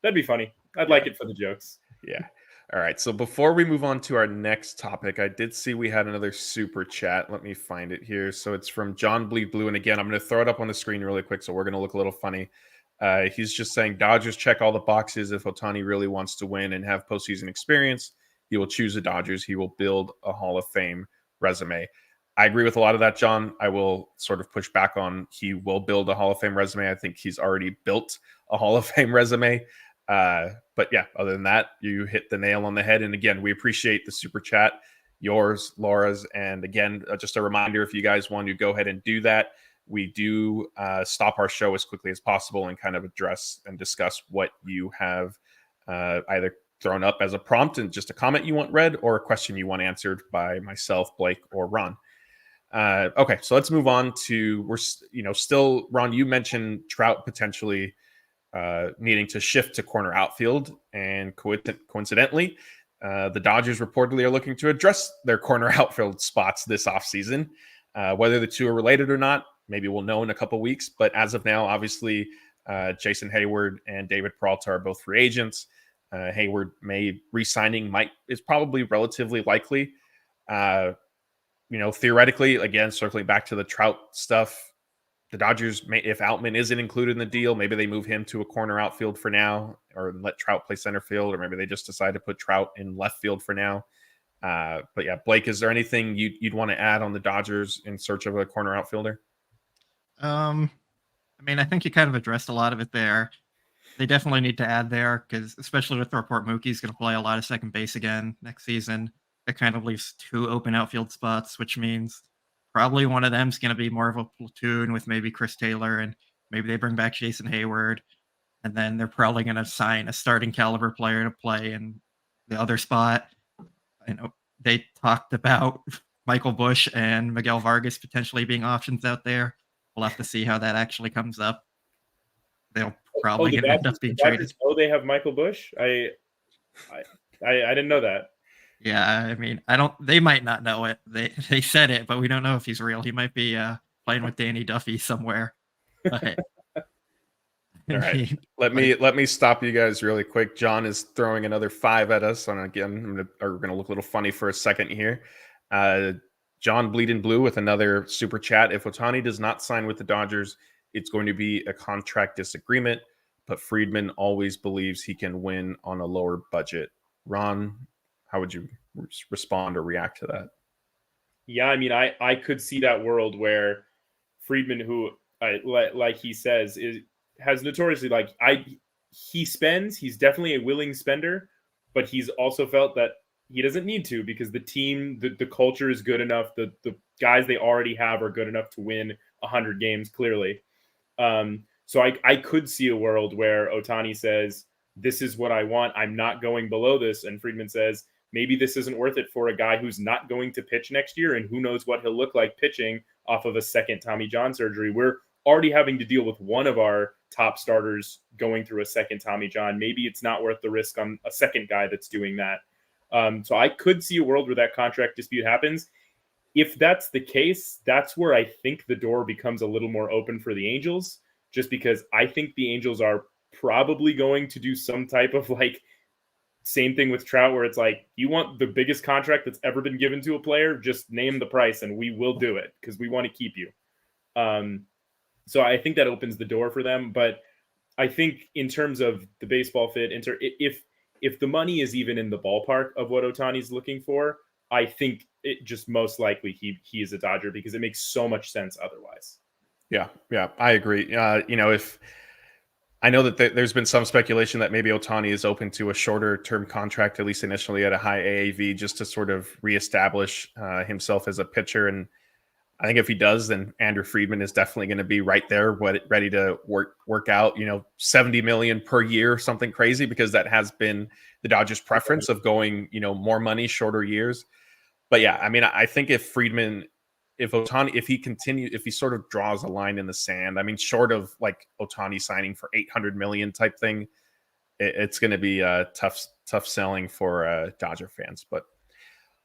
That'd be funny. I'd like it for the jokes. Yeah. All right. So before we move on to our next topic, I did see we had another super chat. Let me find it here. So it's from John Bleed Blue. And again, I'm going to throw it up on the screen really quick, so we're going to look a little funny. He's just saying Dodgers check all the boxes. If Ohtani really wants to win and have postseason experience, he will choose the Dodgers. He will build a Hall of Fame resume. I agree with a lot of that, John. I will sort of push back on he will build a Hall of Fame resume. I think he's already built a Hall of Fame resume. But yeah, other than that, you hit the nail on the head. And again, we appreciate the super chat, yours, Laura's. And again, just a reminder, if you guys want to go ahead and do that, we do stop our show as quickly as possible and kind of address and discuss what you have either thrown up as a prompt and just a comment you want read, or a question you want answered by myself, Blake, or Ron. Okay, so let's move on to, still, Ron, you mentioned Trout potentially needing to shift to corner outfield, and coincidentally, the Dodgers reportedly are looking to address their corner outfield spots this offseason. Whether the two are related or not, maybe we'll know in a couple weeks, but as of now, obviously, Jason Hayward and David Peralta are both free agents. Hayward re-signing is probably relatively likely. Theoretically, again, circling back to the Trout stuff, the Dodgers, if Outman isn't included in the deal, maybe they move him to a corner outfield for now, or let Trout play center field, or maybe they just decide to put Trout in left field for now. But yeah, Blake, is there anything you'd want to add on the Dodgers in search of a corner outfielder? I mean, I think you kind of addressed a lot of it there. They definitely need to add there because, especially with the report, Mookie's going to play a lot of second base again next season. It kind of leaves 2 open outfield spots, which means probably one of them's going to be more of a platoon with maybe Chris Taylor, and maybe they bring back Jason Hayward, and then they're probably going to sign a starting caliber player to play in the other spot. I know they talked about Michael Busch and Miguel Vargas potentially being options out there. We'll have to see how that actually comes up. They'll probably end up being traded. Oh, they have Michael Busch? I didn't know that. Yeah, I mean, they might not know it. They said it, but we don't know if he's real. He might be playing with Danny Duffy somewhere. But, all right. Let me stop you guys really quick. John is throwing another 5 at us. And again, we're gonna look a little funny for a second here. John Bleeding Blue with another super chat. If Ohtani does not sign with the Dodgers, it's going to be a contract disagreement, but Friedman always believes he can win on a lower budget. Ron, how would you respond or react to that? Yeah, I mean, I could see that world where Friedman, who like he says, has notoriously he's definitely a willing spender, but he's also felt that he doesn't need to because the team, the culture is good enough. The guys they already have are good enough to win 100 games, clearly. So I could see a world where Ohtani says, this is what I want. I'm not going below this. And Friedman says, maybe this isn't worth it for a guy who's not going to pitch next year. And who knows what he'll look like pitching off of a second Tommy John surgery. We're already having to deal with one of our top starters going through a second Tommy John. Maybe it's not worth the risk on a second guy that's doing that. So I could see a world where that contract dispute happens. If that's the case, that's where I think the door becomes a little more open for the Angels, just because I think the Angels are probably going to do some type of same thing with Trout, where it's you want the biggest contract that's ever been given to a player, just name the price and we will do it because we want to keep you. So I think that opens the door for them. But I think in terms of the baseball fit, if the money is even in the ballpark of what Ohtani's looking for, I think it just most likely he is a Dodger because it makes so much sense otherwise. Yeah, I agree. If I know that there's been some speculation that maybe Ohtani is open to a shorter term contract, at least initially at a high AAV, just to sort of reestablish himself as a pitcher. And I think if he does, then Andrew Friedman is definitely going to be right there, ready to work out, $70 million per year or something crazy, because that has been the Dodgers' preference of going, more money, shorter years. But yeah, I mean, I think if Ohtani, if he sort of draws a line in the sand, I mean, short of Ohtani signing for $800 million type thing, it's going to be tough selling for Dodger fans. But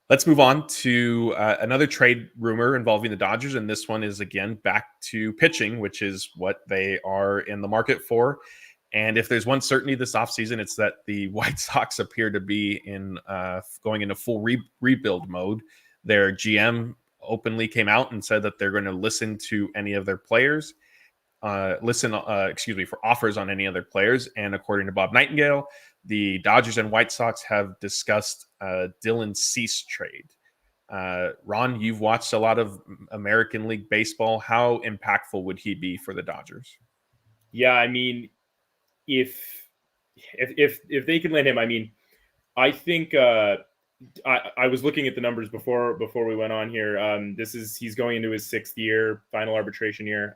let's move on to another trade rumor involving the Dodgers, and this one is again back to pitching, which is what they are in the market for. And if there's one certainty this offseason, it's that the White Sox appear to be going into full rebuild mode. Their GM openly came out and said that they're going to listen to any of their players, for offers on any other players. And according to Bob Nightingale, the Dodgers and White Sox have discussed Dylan Cease trade. Ron, you've watched a lot of American League baseball. How impactful would he be for the Dodgers? Yeah, I mean, if they can land him, I mean, I think I was looking at the numbers before we went on here. He's going into his 6th year, final arbitration year.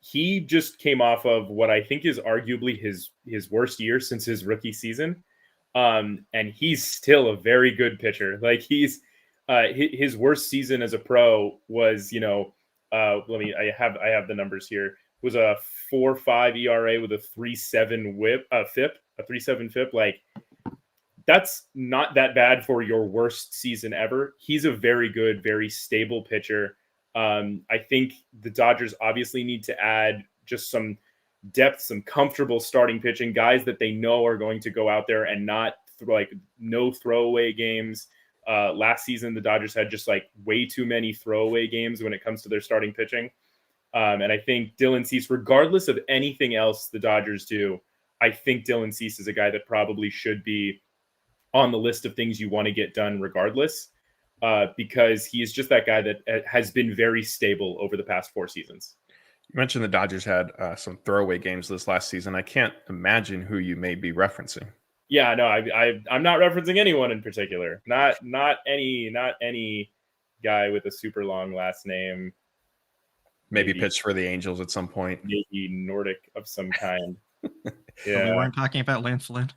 He just came off of what I think is arguably his worst year since his rookie season. And he's still a very good pitcher. He's his worst season as a pro was, I have the numbers here. Was a 4.5 ERA with a 3.7 FIP, a 3.7 FIP. That's not that bad for your worst season ever. He's a very good, very stable pitcher. I think the Dodgers obviously need to add just some depth, some comfortable starting pitching, guys that they know are going to go out there and not no throwaway games. Last season, the Dodgers had just way too many throwaway games when it comes to their starting pitching. And I think Dylan Cease, regardless of anything else the Dodgers do, I think Dylan Cease is a guy that probably should be on the list of things you want to get done regardless, because he is just that guy that has been very stable over the past 4 seasons. You mentioned the Dodgers had some throwaway games this last season. I can't imagine who you may be referencing. Yeah, no, I'm not referencing anyone in particular. Not any guy with a super long last name. Maybe pitched for the Angels at some point. Maybe Nordic of some kind. Yeah, we weren't talking about Lance Lynn.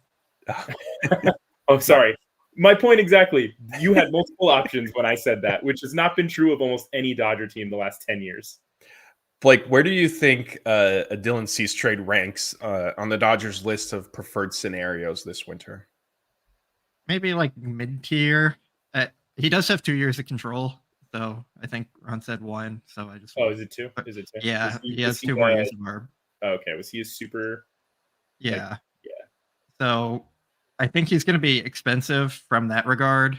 Oh, sorry. My point exactly. You had multiple options when I said that, which has not been true of almost any Dodger team the last 10 years. Blake, where do you think a Dylan Cease trade ranks on the Dodgers list of preferred scenarios this winter? Maybe like mid-tier. He does have 2 years of control, so I think Ron said 1. So I just. Oh, is it 2? Is it 2? Yeah, he has 2 more years of ARB. Okay, was he a super? Yeah. Like, yeah. So I think he's going to be expensive from that regard.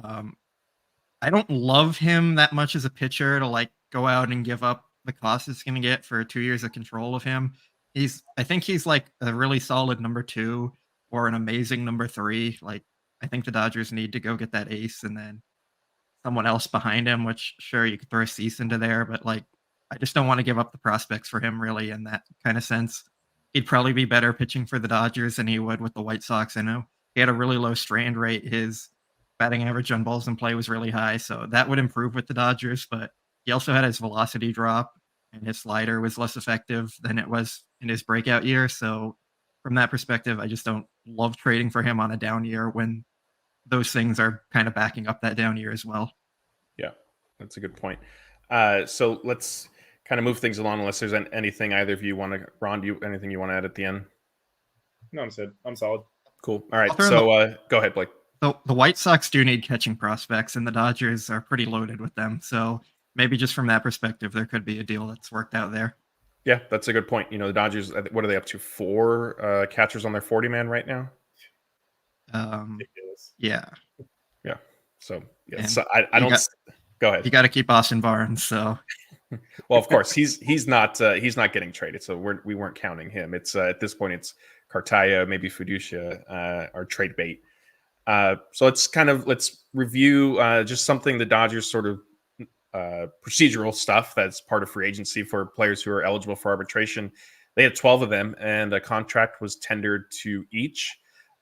I don't love him that much as a pitcher to like go out and give up the cost it's going to get for 2 years of control of him. I think he's like a really solid number 2 or an amazing number 3. Like, I think the Dodgers need to go get that ace and then someone else behind him, which sure you could throw Cease into there, but like, I just don't want to give up the prospects for him really in that kind of sense. He'd probably be better pitching for the Dodgers than he would with the White Sox. I know he had a really low strand rate. His batting average on balls in play was really high, so that would improve with the Dodgers, but he also had his velocity drop, and his slider was less effective than it was in his breakout year. So from that perspective, I just don't love trading for him on a down year when those things are kind of backing up that down year as well. Yeah, that's a good point. So let's kind of move things along unless there's anything either of you want to, Ron, anything you want to add at the end? No, I'm solid. Cool. All right. So go ahead, Blake. The White Sox do need catching prospects, and the Dodgers are pretty loaded with them. So maybe just from that perspective, there could be a deal that's worked out there. Yeah, that's a good point. You know, the Dodgers, what are they up to? 4 catchers on their 40-man right now? Ridiculous. Yeah. Yeah. So, yeah. So I don't. Go ahead. You got to keep Austin Barnes. So. Well, of course, he's not getting traded. So we weren't counting him. It's at this point, it's Cartaya, maybe Fiducia, our trade bait. So let's review just something the Dodgers sort of procedural stuff that's part of free agency for players who are eligible for arbitration. They had 12 of them, and a contract was tendered to each.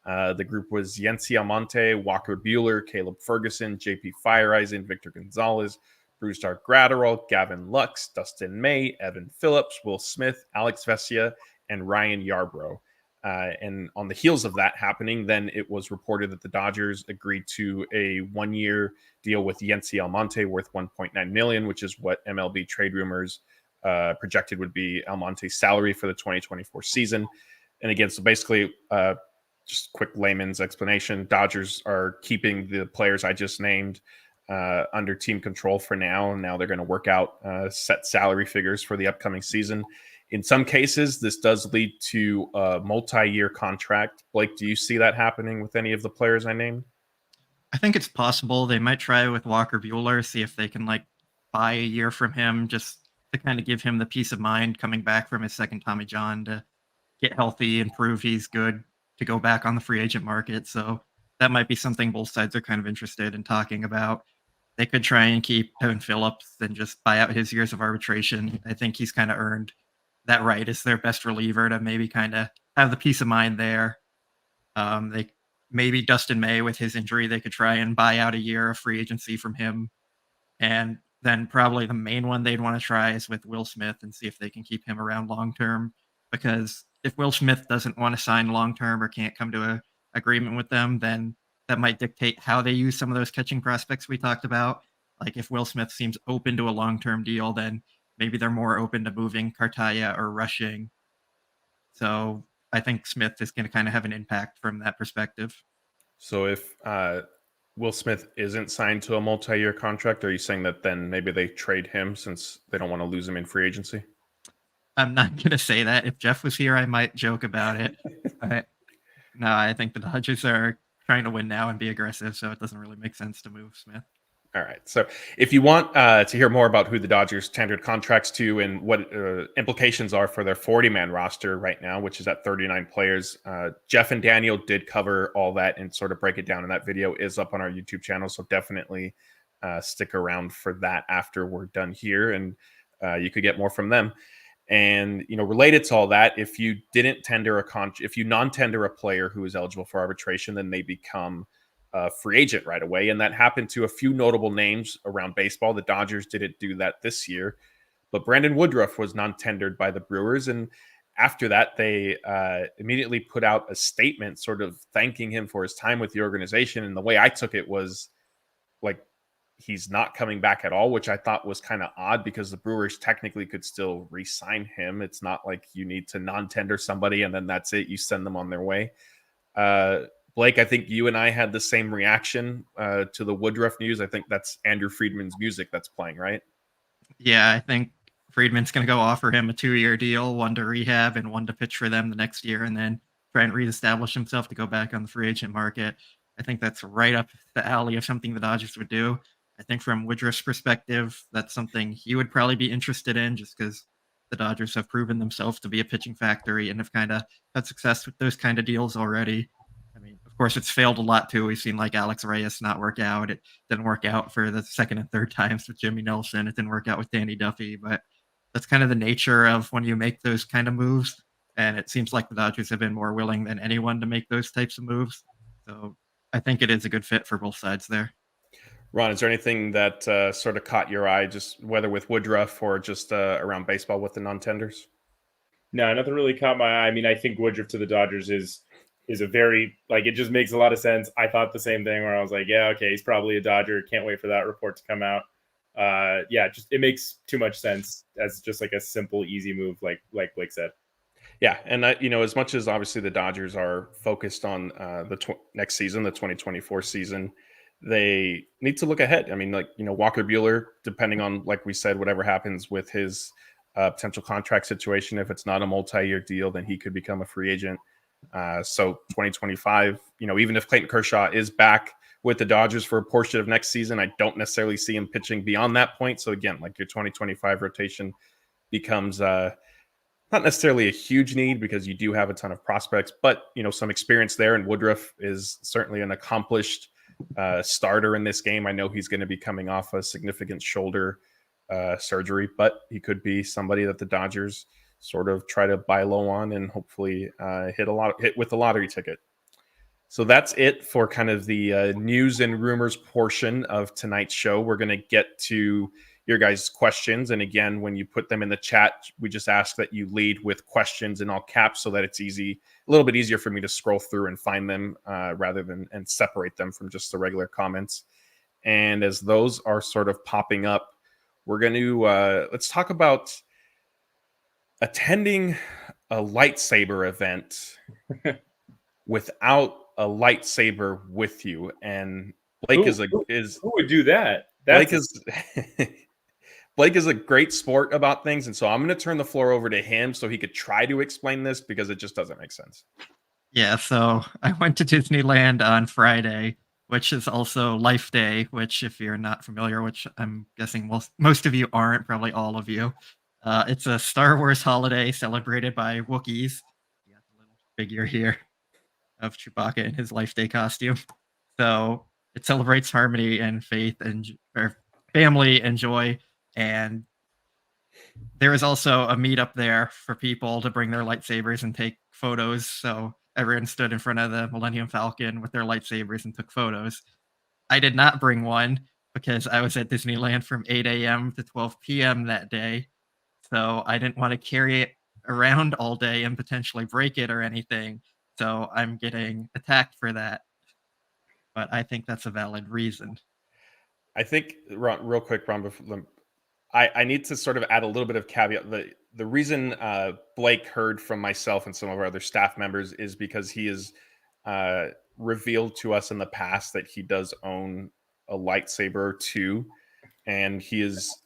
The group was Yency Almonte, Walker Buehler, Caleb Ferguson, JP Fireeisen, Victor Gonzalez, Brusdar Graterol, Gavin Lux, Dustin May, Evan Phillips, Will Smith, Alex Vesia, and Ryan Yarbrough. And on the heels of that happening, then it was reported that the Dodgers agreed to a 1-year deal with Yency Almonte worth $1.9 million, which is what MLB trade rumors projected would be Almonte's salary for the 2024 season. And again, so basically, just quick layman's explanation, Dodgers are keeping the players I just named under team control for now. And now they're going to work out set salary figures for the upcoming season. In some cases, this does lead to a multi-year contract. Blake, do you see that happening with any of the players I named? I think it's possible. They might try with Walker Buehler, see if they can like buy a year from him just to kind of give him the peace of mind coming back from his second Tommy John to get healthy and prove he's good to go back on the free agent market. So that might be something both sides are kind of interested in talking about. They could try and keep Evan Phillips and just buy out his years of arbitration. I think he's kind of earned that right as their best reliever to maybe kind of have the peace of mind there. They maybe Dustin May with his injury, they could try and buy out a year of free agency from him. And then probably the main one they'd want to try is with Will Smith and see if they can keep him around long-term, because if Will Smith doesn't want to sign long-term or can't come to an agreement with them, then that might dictate how they use some of those catching prospects we talked about. Like if Will Smith seems open to a long-term deal, then maybe they're more open to moving Cartaya or rushing. So I think Smith is going to kind of have an impact from that perspective. So if Will Smith isn't signed to a multi-year contract, are you saying that then maybe they trade him since they don't want to lose him in free agency? I'm not going to say that. If Jeff was here, I might joke about it. No, I think the Dodgers are trying to win now and be aggressive, so it doesn't really make sense to move Smith. All right. So if you want to hear more about who the Dodgers tendered contracts to and what implications are for their 40-man roster right now, which is at 39 players, Jeff and Daniel did cover all that and sort of break it down. And that video is up on our YouTube channel. So definitely stick around for that after we're done here. And you could get more from them. And, related to all that, if you didn't tender if you non-tender a player who is eligible for arbitration, then they become free agent right away. And that happened to a few notable names around baseball. The Dodgers didn't do that this year, but Brandon Woodruff was non-tendered by the Brewers. And after that, they immediately put out a statement sort of thanking him for his time with the organization. And the way I took it was like, he's not coming back at all, which I thought was kind of odd because the Brewers technically could still re-sign him. It's not like you need to non-tender somebody and then that's it. You send them on their way. Blake, I think you and I had the same reaction to the Woodruff news. I think that's Andrew Friedman's music that's playing, right? Yeah, I think Friedman's going to go offer him a 2-year deal, one to rehab and one to pitch for them the next year, and then try and reestablish himself to go back on the free agent market. I think that's right up the alley of something the Dodgers would do. I think from Woodruff's perspective, that's something he would probably be interested in just because the Dodgers have proven themselves to be a pitching factory and have kind of had success with those kind of deals already. I mean, of course, it's failed a lot too. We've seen like Alex Reyes not work out. It didn't work out for the second and third times with Jimmy Nelson. It didn't work out with Danny Duffy, but that's kind of the nature of when you make those kind of moves. And it seems like the Dodgers have been more willing than anyone to make those types of moves. So I think it is a good fit for both sides there. Ron, is there anything that sort of caught your eye, just whether with Woodruff or just around baseball with the non-tenders? No, nothing really caught my eye. I mean, I think Woodruff to the Dodgers is a very, like, it just makes a lot of sense. I thought the same thing where I was like, yeah, okay, he's probably a Dodger. Can't wait for that report to come out. Just it makes too much sense as just like a simple, easy move, like Blake said. Yeah, and as much as obviously the Dodgers are focused on the next season, the 2024 season, they need to look ahead. I mean, Walker Buehler, depending on, like we said, whatever happens with his potential contract situation, if it's not a multi-year deal, then he could become a free agent. So 2025, even if Clayton Kershaw is back with the Dodgers for a portion of next season, I don't necessarily see him pitching beyond that point. So again, like your 2025 rotation becomes not necessarily a huge need because you do have a ton of prospects, but some experience there. And Woodruff is certainly an accomplished starter in this game. I know he's going to be coming off a significant shoulder surgery, but he could be somebody that the Dodgers sort of try to buy low on and hopefully hit with the lottery ticket. So that's it for kind of the news and rumors portion of tonight's show. We're going to get to your guys' questions. And again, when you put them in the chat, we just ask that you lead with questions in all caps so that it's a little bit easier for me to scroll through and find them rather than and separate them from just the regular comments. And as those are sort of popping up, we're going to let's talk about attending a lightsaber event without a lightsaber with you. And Blake who would do that? Blake is a great sport about things, and so I'm going to turn the floor over to him so he could try to explain this because it just doesn't make sense. Yeah, so I went to Disneyland on Friday, which is also Life Day, which if you're not familiar, which I'm guessing most of you aren't, probably all of you, it's a Star Wars holiday celebrated by Wookiees. You got the little figure here of Chewbacca in his Life Day costume. So it celebrates harmony and faith and family and joy. And there is also a meetup there for people to bring their lightsabers and take photos. So everyone stood in front of the Millennium Falcon with their lightsabers and took photos. I did not bring one because I was at Disneyland from 8 a.m. to 12 p.m. that day. So I didn't want to carry it around all day and potentially break it or anything. So I'm getting attacked for that. But I think that's a valid reason. I think, Ron, real quick, Ron, I need to sort of add a little bit of caveat. The reason Blake heard from myself and some of our other staff members is because he has revealed to us in the past that he does own a lightsaber too, and he is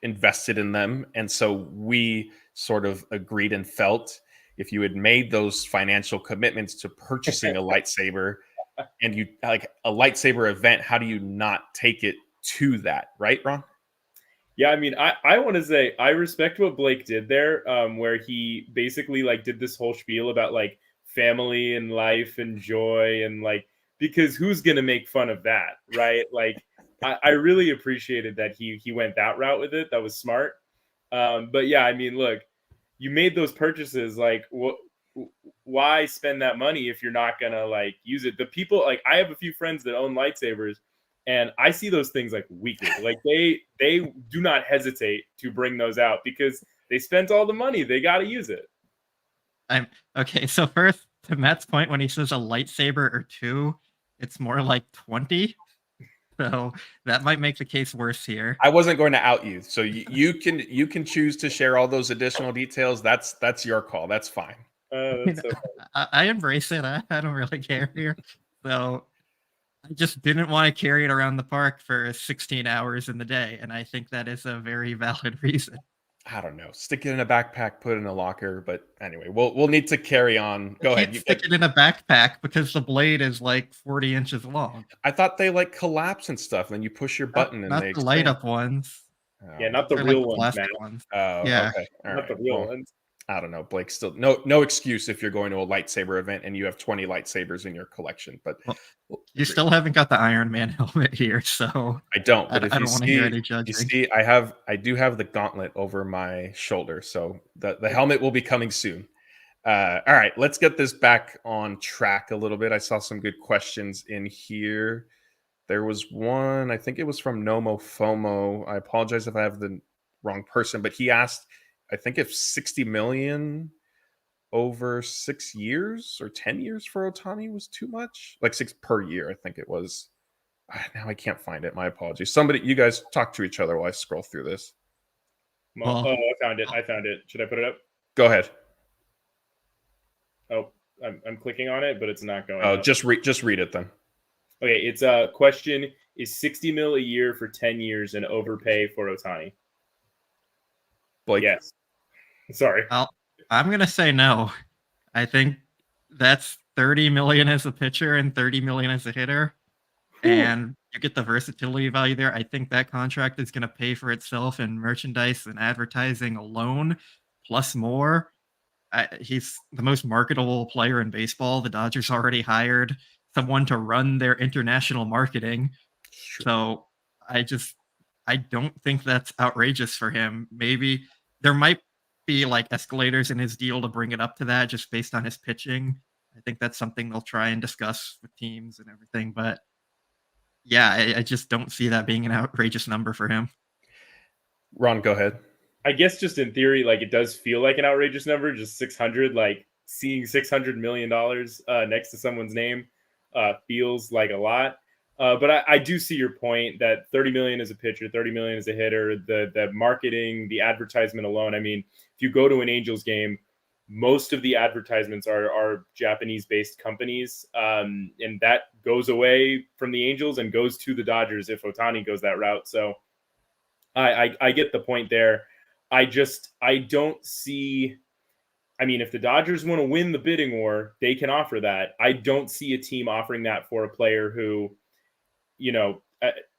invested in them. And so we sort of agreed and felt if you had made those financial commitments to purchasing a lightsaber, and you like a lightsaber event, how do you not take it to that, right, Ron? Yeah, I mean, I want to say I respect what Blake did there, where he basically like did this whole spiel about like family and life and joy and like, because who's gonna make fun of that, right? Like, I really appreciated that he went that route with it. That was smart. But yeah, I mean, look, you made those purchases. Like, why spend that money if you're not gonna like use it? The people, like, I have a few friends that own lightsabers, and I see those things like weekly. Like they do not hesitate to bring those out because they spent all the money. They got to use it. I'm okay. So first, to Matt's point, when he says a lightsaber or two, it's more like 20. So that might make the case worse here. I wasn't going to out you, so you can choose to share all those additional details. That's your call. That's fine. That's so I embrace it. I don't really care here. So I just didn't want to carry it around the park for 16 hours in the day, and I think that is a very valid reason. I don't know. Stick it in a backpack, put it in a locker. But anyway, we'll need to carry on. Go ahead. You stick it in a backpack because the blade is like 40 inches long. I thought they like collapse and stuff. And you push your button and not they the light up ones. Oh. yeah, not the They're real like ones, plastic man. ones. Oh, Yeah. okay. All Not right. the real Well, ones. I don't know, Blake. Still, no excuse if you're going to a lightsaber event and you have 20 lightsabers in your collection. But You still haven't got the Iron Man helmet here, so I don't. But I if you don't want to hear any you judging. see, I do have the gauntlet over my shoulder, so the helmet will be coming soon. All right, let's get this back on track a little bit. I saw some good questions in here. There was one, I think it was from Nomo FOMO. I apologize if I have the wrong person, but he asked, I think if 60 million over 6 years or 10 years for Otani was too much, like 6 per year, I think it was. Now I can't find it. My apologies. Somebody, you guys talk to each other while I scroll through this. Oh, I found it. Should I put it up? Go ahead. Oh, I'm clicking on it, but it's not going. Oh, up. just read it then. Okay, it's a question: is 60 mil a year for 10 years an overpay for Otani? Blake. Yes. Sorry. I'm gonna say no. I think that's 30 million as a pitcher and 30 million as a hitter, and you get the versatility value there. I think that contract is gonna pay for itself in merchandise and advertising alone, plus more. He's the most marketable player in baseball. The Dodgers already hired someone to run their international marketing. Sure. So I don't think that's outrageous for him. Maybe there might be like escalators in his deal to bring it up to that just based on his pitching. I think that's something they'll try and discuss with teams and everything. But yeah, I just don't see that being an outrageous number for him. Ron, go ahead. I guess just in theory, like it does feel like an outrageous number, just 600, like seeing $600 million next to someone's name feels like a lot. But I do see your point that 30 million as a pitcher, 30 million as a hitter, the marketing, the advertisement alone. I mean, if you go to an Angels game, most of the advertisements are Japanese-based companies, and that goes away from the Angels and goes to the Dodgers if Otani goes that route. So I get the point there. I don't see. I mean, if the Dodgers want to win the bidding war, they can offer that. I don't see a team offering that for a player who, you know,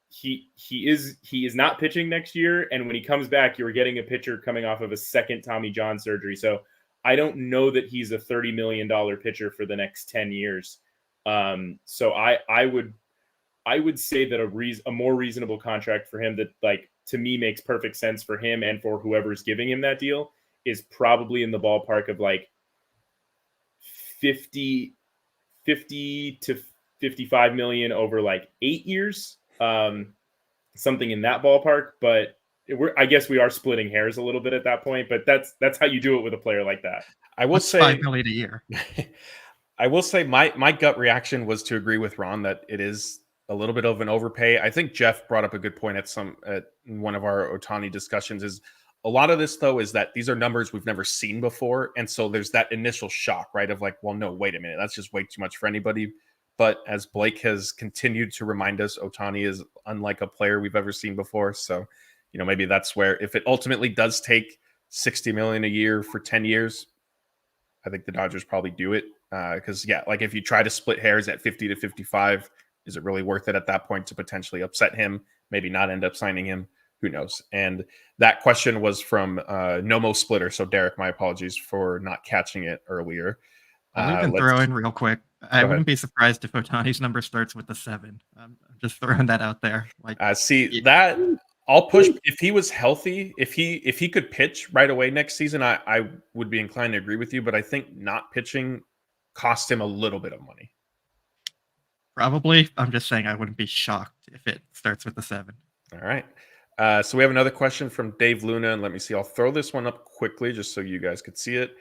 he is not pitching next year, and when he comes back, you're getting a pitcher coming off of a second Tommy John surgery. So I don't know that he's a $30 million pitcher for the next 10 years. So I would say that a more reasonable contract for him that, like, to me makes perfect sense for him and for whoever's giving him that deal is probably in the ballpark of like 50 to 55 million over like 8 years, something in that ballpark. But I guess we are splitting hairs a little bit at that point, but that's how you do it with a player like that. I will say $5 million a year. I will say my gut reaction was to agree with Ron that it is a little bit of an overpay. I think Jeff brought up a good point at one of our Otani discussions. Is a lot of this though is that these are numbers we've never seen before, and so there's that initial shock, right? Of like, well, no, wait a minute, that's just way too much for anybody. But as Blake has continued to remind us, Otani is unlike a player we've ever seen before. So, you know, maybe that's where if it ultimately does take 60 million a year for 10 years, I think the Dodgers probably do it. Because like if you try to split hairs at 50 to 55, is it really worth it at that point to potentially upset him? Maybe not end up signing him. Who knows? And that question was from Nomo Splitter. So Derek, my apologies for not catching it earlier. I'll even throw in real quick. I wouldn't be surprised if Otani's number starts with a 7. I'm just throwing that out there. Like, that I'll push if he was healthy. If he could pitch right away next season, I would be inclined to agree with you. But I think not pitching cost him a little bit of money. Probably. I'm just saying I wouldn't be shocked if it starts with a 7. All right. So we have another question from Dave Luna, and let me see. I'll throw this one up quickly just so you guys could see it.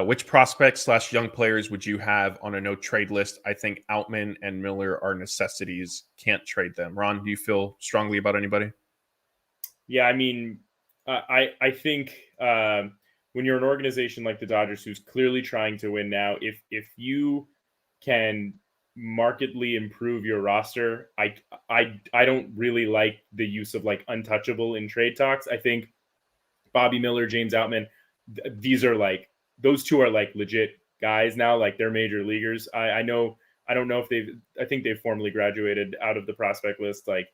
Which prospects / young players would you have on a no trade list? I think Outman and Miller are necessities. Can't trade them. Ron, do you feel strongly about anybody? Yeah, I mean, I think when you're an organization like the Dodgers, who's clearly trying to win now, if you can markedly improve your roster, I don't really like the use of like untouchable in trade talks. I think Bobby Miller, James Outman, these are like, those two are like legit guys now, like they're major leaguers. I don't know if I think they've formally graduated out of the prospect list. Like,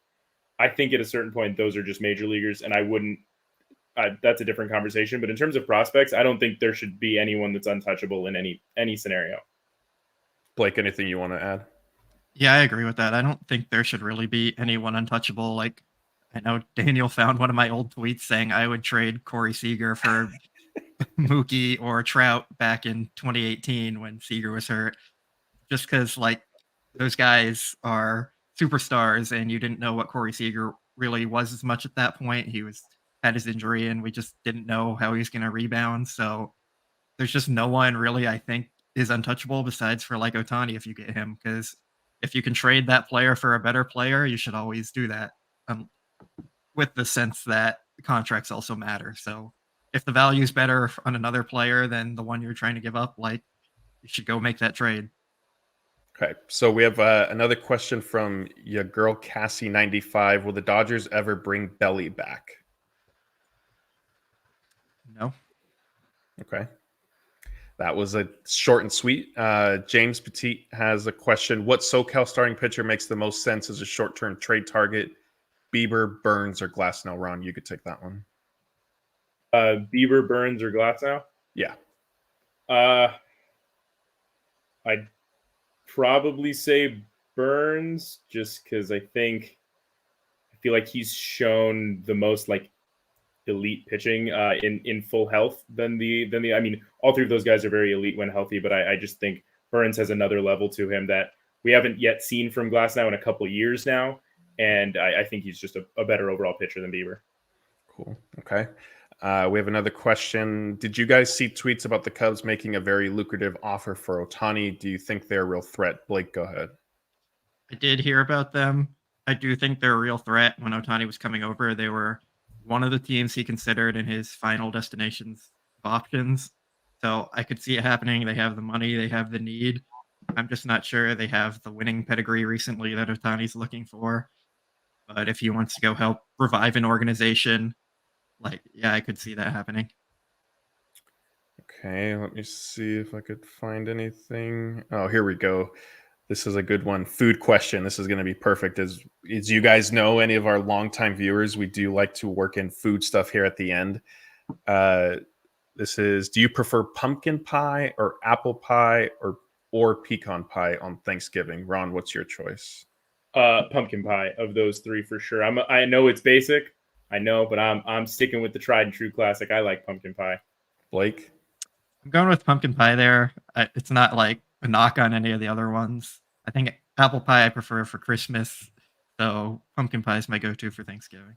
I think at a certain point, those are just major leaguers, and I wouldn't, that's a different conversation. But in terms of prospects, I don't think there should be anyone that's untouchable in any scenario. Blake, anything you want to add? Yeah, I agree with that. I don't think there should really be anyone untouchable. Like, I know Daniel found one of my old tweets saying I would trade Corey Seager for Mookie or Trout back in 2018 when Seager was hurt, just because like those guys are superstars and you didn't know what Corey Seager really was as much at that point. He had his injury and we just didn't know how he was going to rebound. So there's just no one really I think is untouchable besides for like Otani if you get him, because if you can trade that player for a better player, you should always do that, with the sense that contracts also matter. So if the value is better on another player than the one you're trying to give up, like, you should go make that trade. Okay, so we have another question from your girl Cassie 95. Will the Dodgers ever bring Belly back? No. Okay. That was a short and sweet. James Petit has a question. What SoCal starting pitcher makes the most sense as a short-term trade target? Bieber, Burns, or Glasnow? Ron, you could take that one. Bieber, Burns, or Glasnow? Yeah. I'd probably say Burns, just because I feel like he's shown the most like elite pitching in full health than the I mean, all three of those guys are very elite when healthy, but I just think Burns has another level to him that we haven't yet seen from Glasnow in a couple of years now, and I think he's just a better overall pitcher than Bieber. Cool. Okay. We have another question. Did you guys see tweets about the Cubs making a very lucrative offer for Otani? Do you think they're a real threat? Blake, go ahead. I did hear about them. I do think they're a real threat. When Otani was coming over, they were one of the teams he considered in his final destinations of options. So I could see it happening. They have the money. They have the need. I'm just not sure they have the winning pedigree recently that Otani's looking for. But if he wants to go help revive an organization, like, yeah, I could see that happening. Okay, let me see if I could find anything. Oh, here we go. This is a good one. Food question. This is going to be perfect. As you guys know, any of our longtime viewers, we do like to work in food stuff here at the end. This is, do you prefer pumpkin pie or apple pie or pecan pie on Thanksgiving? Ron, what's your choice? Pumpkin pie of those three for sure. I know it's basic. I know, but I'm sticking with the tried and true classic. I like pumpkin pie. Blake? I'm going with pumpkin pie there. It's not like a knock on any of the other ones. I think apple pie I prefer for Christmas, so pumpkin pie is my go-to for Thanksgiving.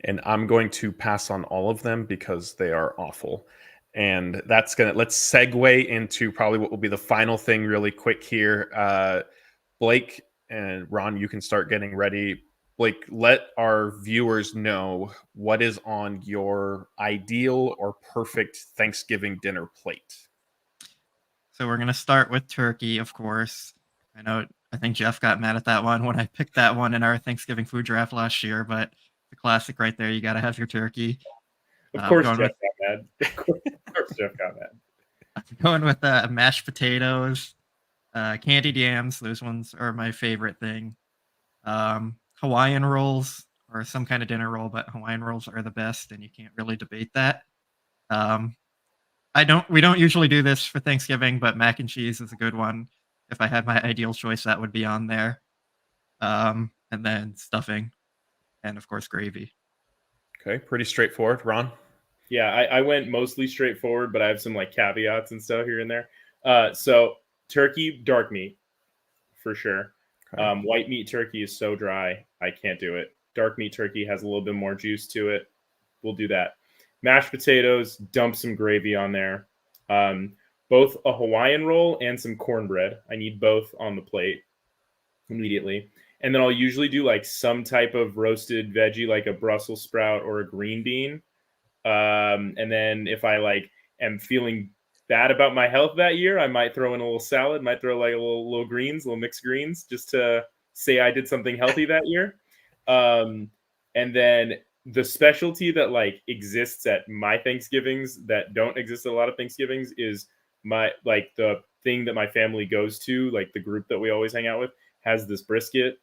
And I'm going to pass on all of them because they are awful. And let's segue into probably what will be the final thing really quick here. Blake and Ron, you can start getting ready. Blake, let our viewers know what is on your ideal or perfect Thanksgiving dinner plate. So we're going to start with turkey, of course. I think Jeff got mad at that one when I picked that one in our Thanksgiving food draft last year, but the classic right there. You got to have your turkey. Of course, Jeff got mad. Of course, Jeff got mad. I'm going with mashed potatoes. Candied yams, those ones are my favorite thing. Hawaiian rolls or some kind of dinner roll, but Hawaiian rolls are the best, and you can't really debate that. Um, we don't usually do this for Thanksgiving, but mac and cheese is a good one. If I had my ideal choice, that would be on there. And then stuffing, and of course gravy. Okay, pretty straightforward. Ron? Yeah, I went mostly straightforward, but I have some like caveats and stuff here and there. So turkey, dark meat, for sure. Okay. White meat turkey is so dry, I can't do it. Dark meat turkey has a little bit more juice to it. We'll do that. Mashed potatoes, dump some gravy on there. Both a Hawaiian roll and some cornbread. I need both on the plate immediately. And then I'll usually do like some type of roasted veggie, like a Brussels sprout or a green bean. And then if I like am feeling bad about my health that year, I might throw in a little salad, might throw like a little greens, little mixed greens, just to say I did something healthy that year. And then the specialty that like exists at my Thanksgivings that don't exist at a lot of Thanksgivings is the thing that my family goes to, like the group that we always hang out with has this brisket.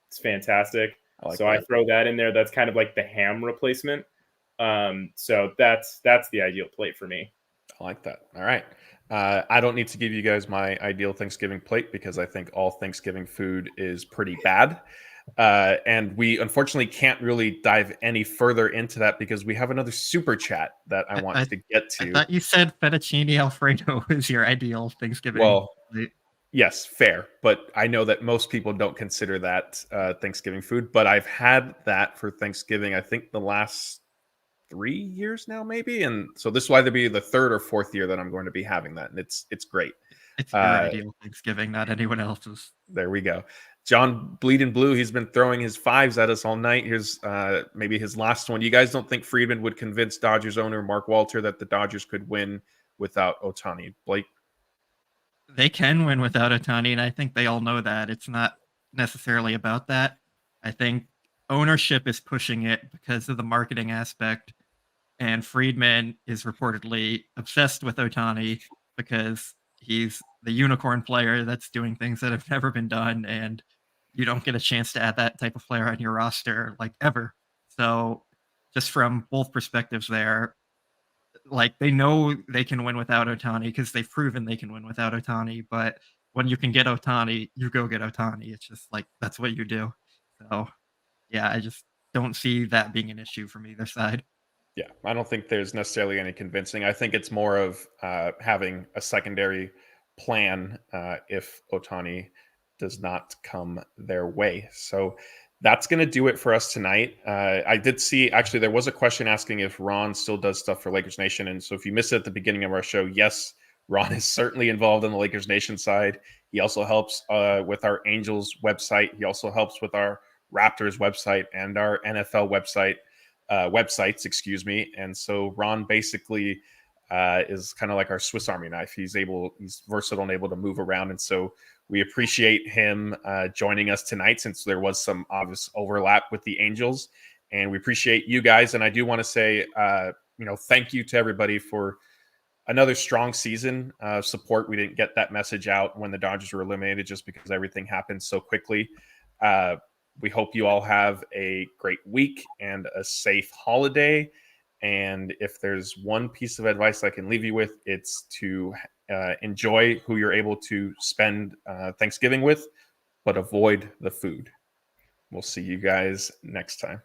It's fantastic. I throw that in there. That's kind of like the ham replacement. So that's the ideal plate for me. I like that. All right. I don't need to give you guys my ideal Thanksgiving plate because I think all Thanksgiving food is pretty bad. And we unfortunately can't really dive any further into that because we have another super chat that I want to get to. I thought you said fettuccine Alfredo is your ideal Thanksgiving. Well, yes, fair. But I know that most people don't consider that Thanksgiving food. But I've had that for Thanksgiving, I think the last 3 years now, maybe. And so this will either be the third or fourth year that I'm going to be having that. And it's great. It's your ideal Thanksgiving, not anyone else's. There we go. John Bleeding Blue, he's been throwing his fives at us all night. Here's maybe his last one. You guys don't think Friedman would convince Dodgers owner Mark Walter that the Dodgers could win without Ohtani? Blake? They can win without Ohtani, and I think they all know that. It's not necessarily about that. I think ownership is pushing it because of the marketing aspect, and Friedman is reportedly obsessed with Ohtani because he's the unicorn player that's doing things that have never been done, and you don't get a chance to add that type of player on your roster like ever. So just from both perspectives there, like they know they can win without Ohtani because they've proven they can win without Ohtani, but when you can get Ohtani, you go get Ohtani. It's just like that's what you do. So yeah, I just don't see that being an issue from either side. Yeah, I don't think there's necessarily any convincing. I think it's more of having a secondary plan if Ohtani does not come their way. So that's going to do it for us tonight. I did see, actually, there was a question asking if Ron still does stuff for Lakers Nation. And so if you missed it at the beginning of our show, yes, Ron is certainly involved on the Lakers Nation side. He also helps with our Angels website. He also helps with our Raptors website and our NFL websites, excuse me. And so Ron basically is kind of like our Swiss Army knife. He's versatile and able to move around. And so we appreciate him joining us tonight since there was some obvious overlap with the Angels. And we appreciate you guys. And I do want to say, thank you to everybody for another strong season of support. We didn't get that message out when the Dodgers were eliminated just because everything happened so quickly. We hope you all have a great week and a safe holiday. And if there's one piece of advice I can leave you with, it's to enjoy who you're able to spend Thanksgiving with, but avoid the food. We'll see you guys next time.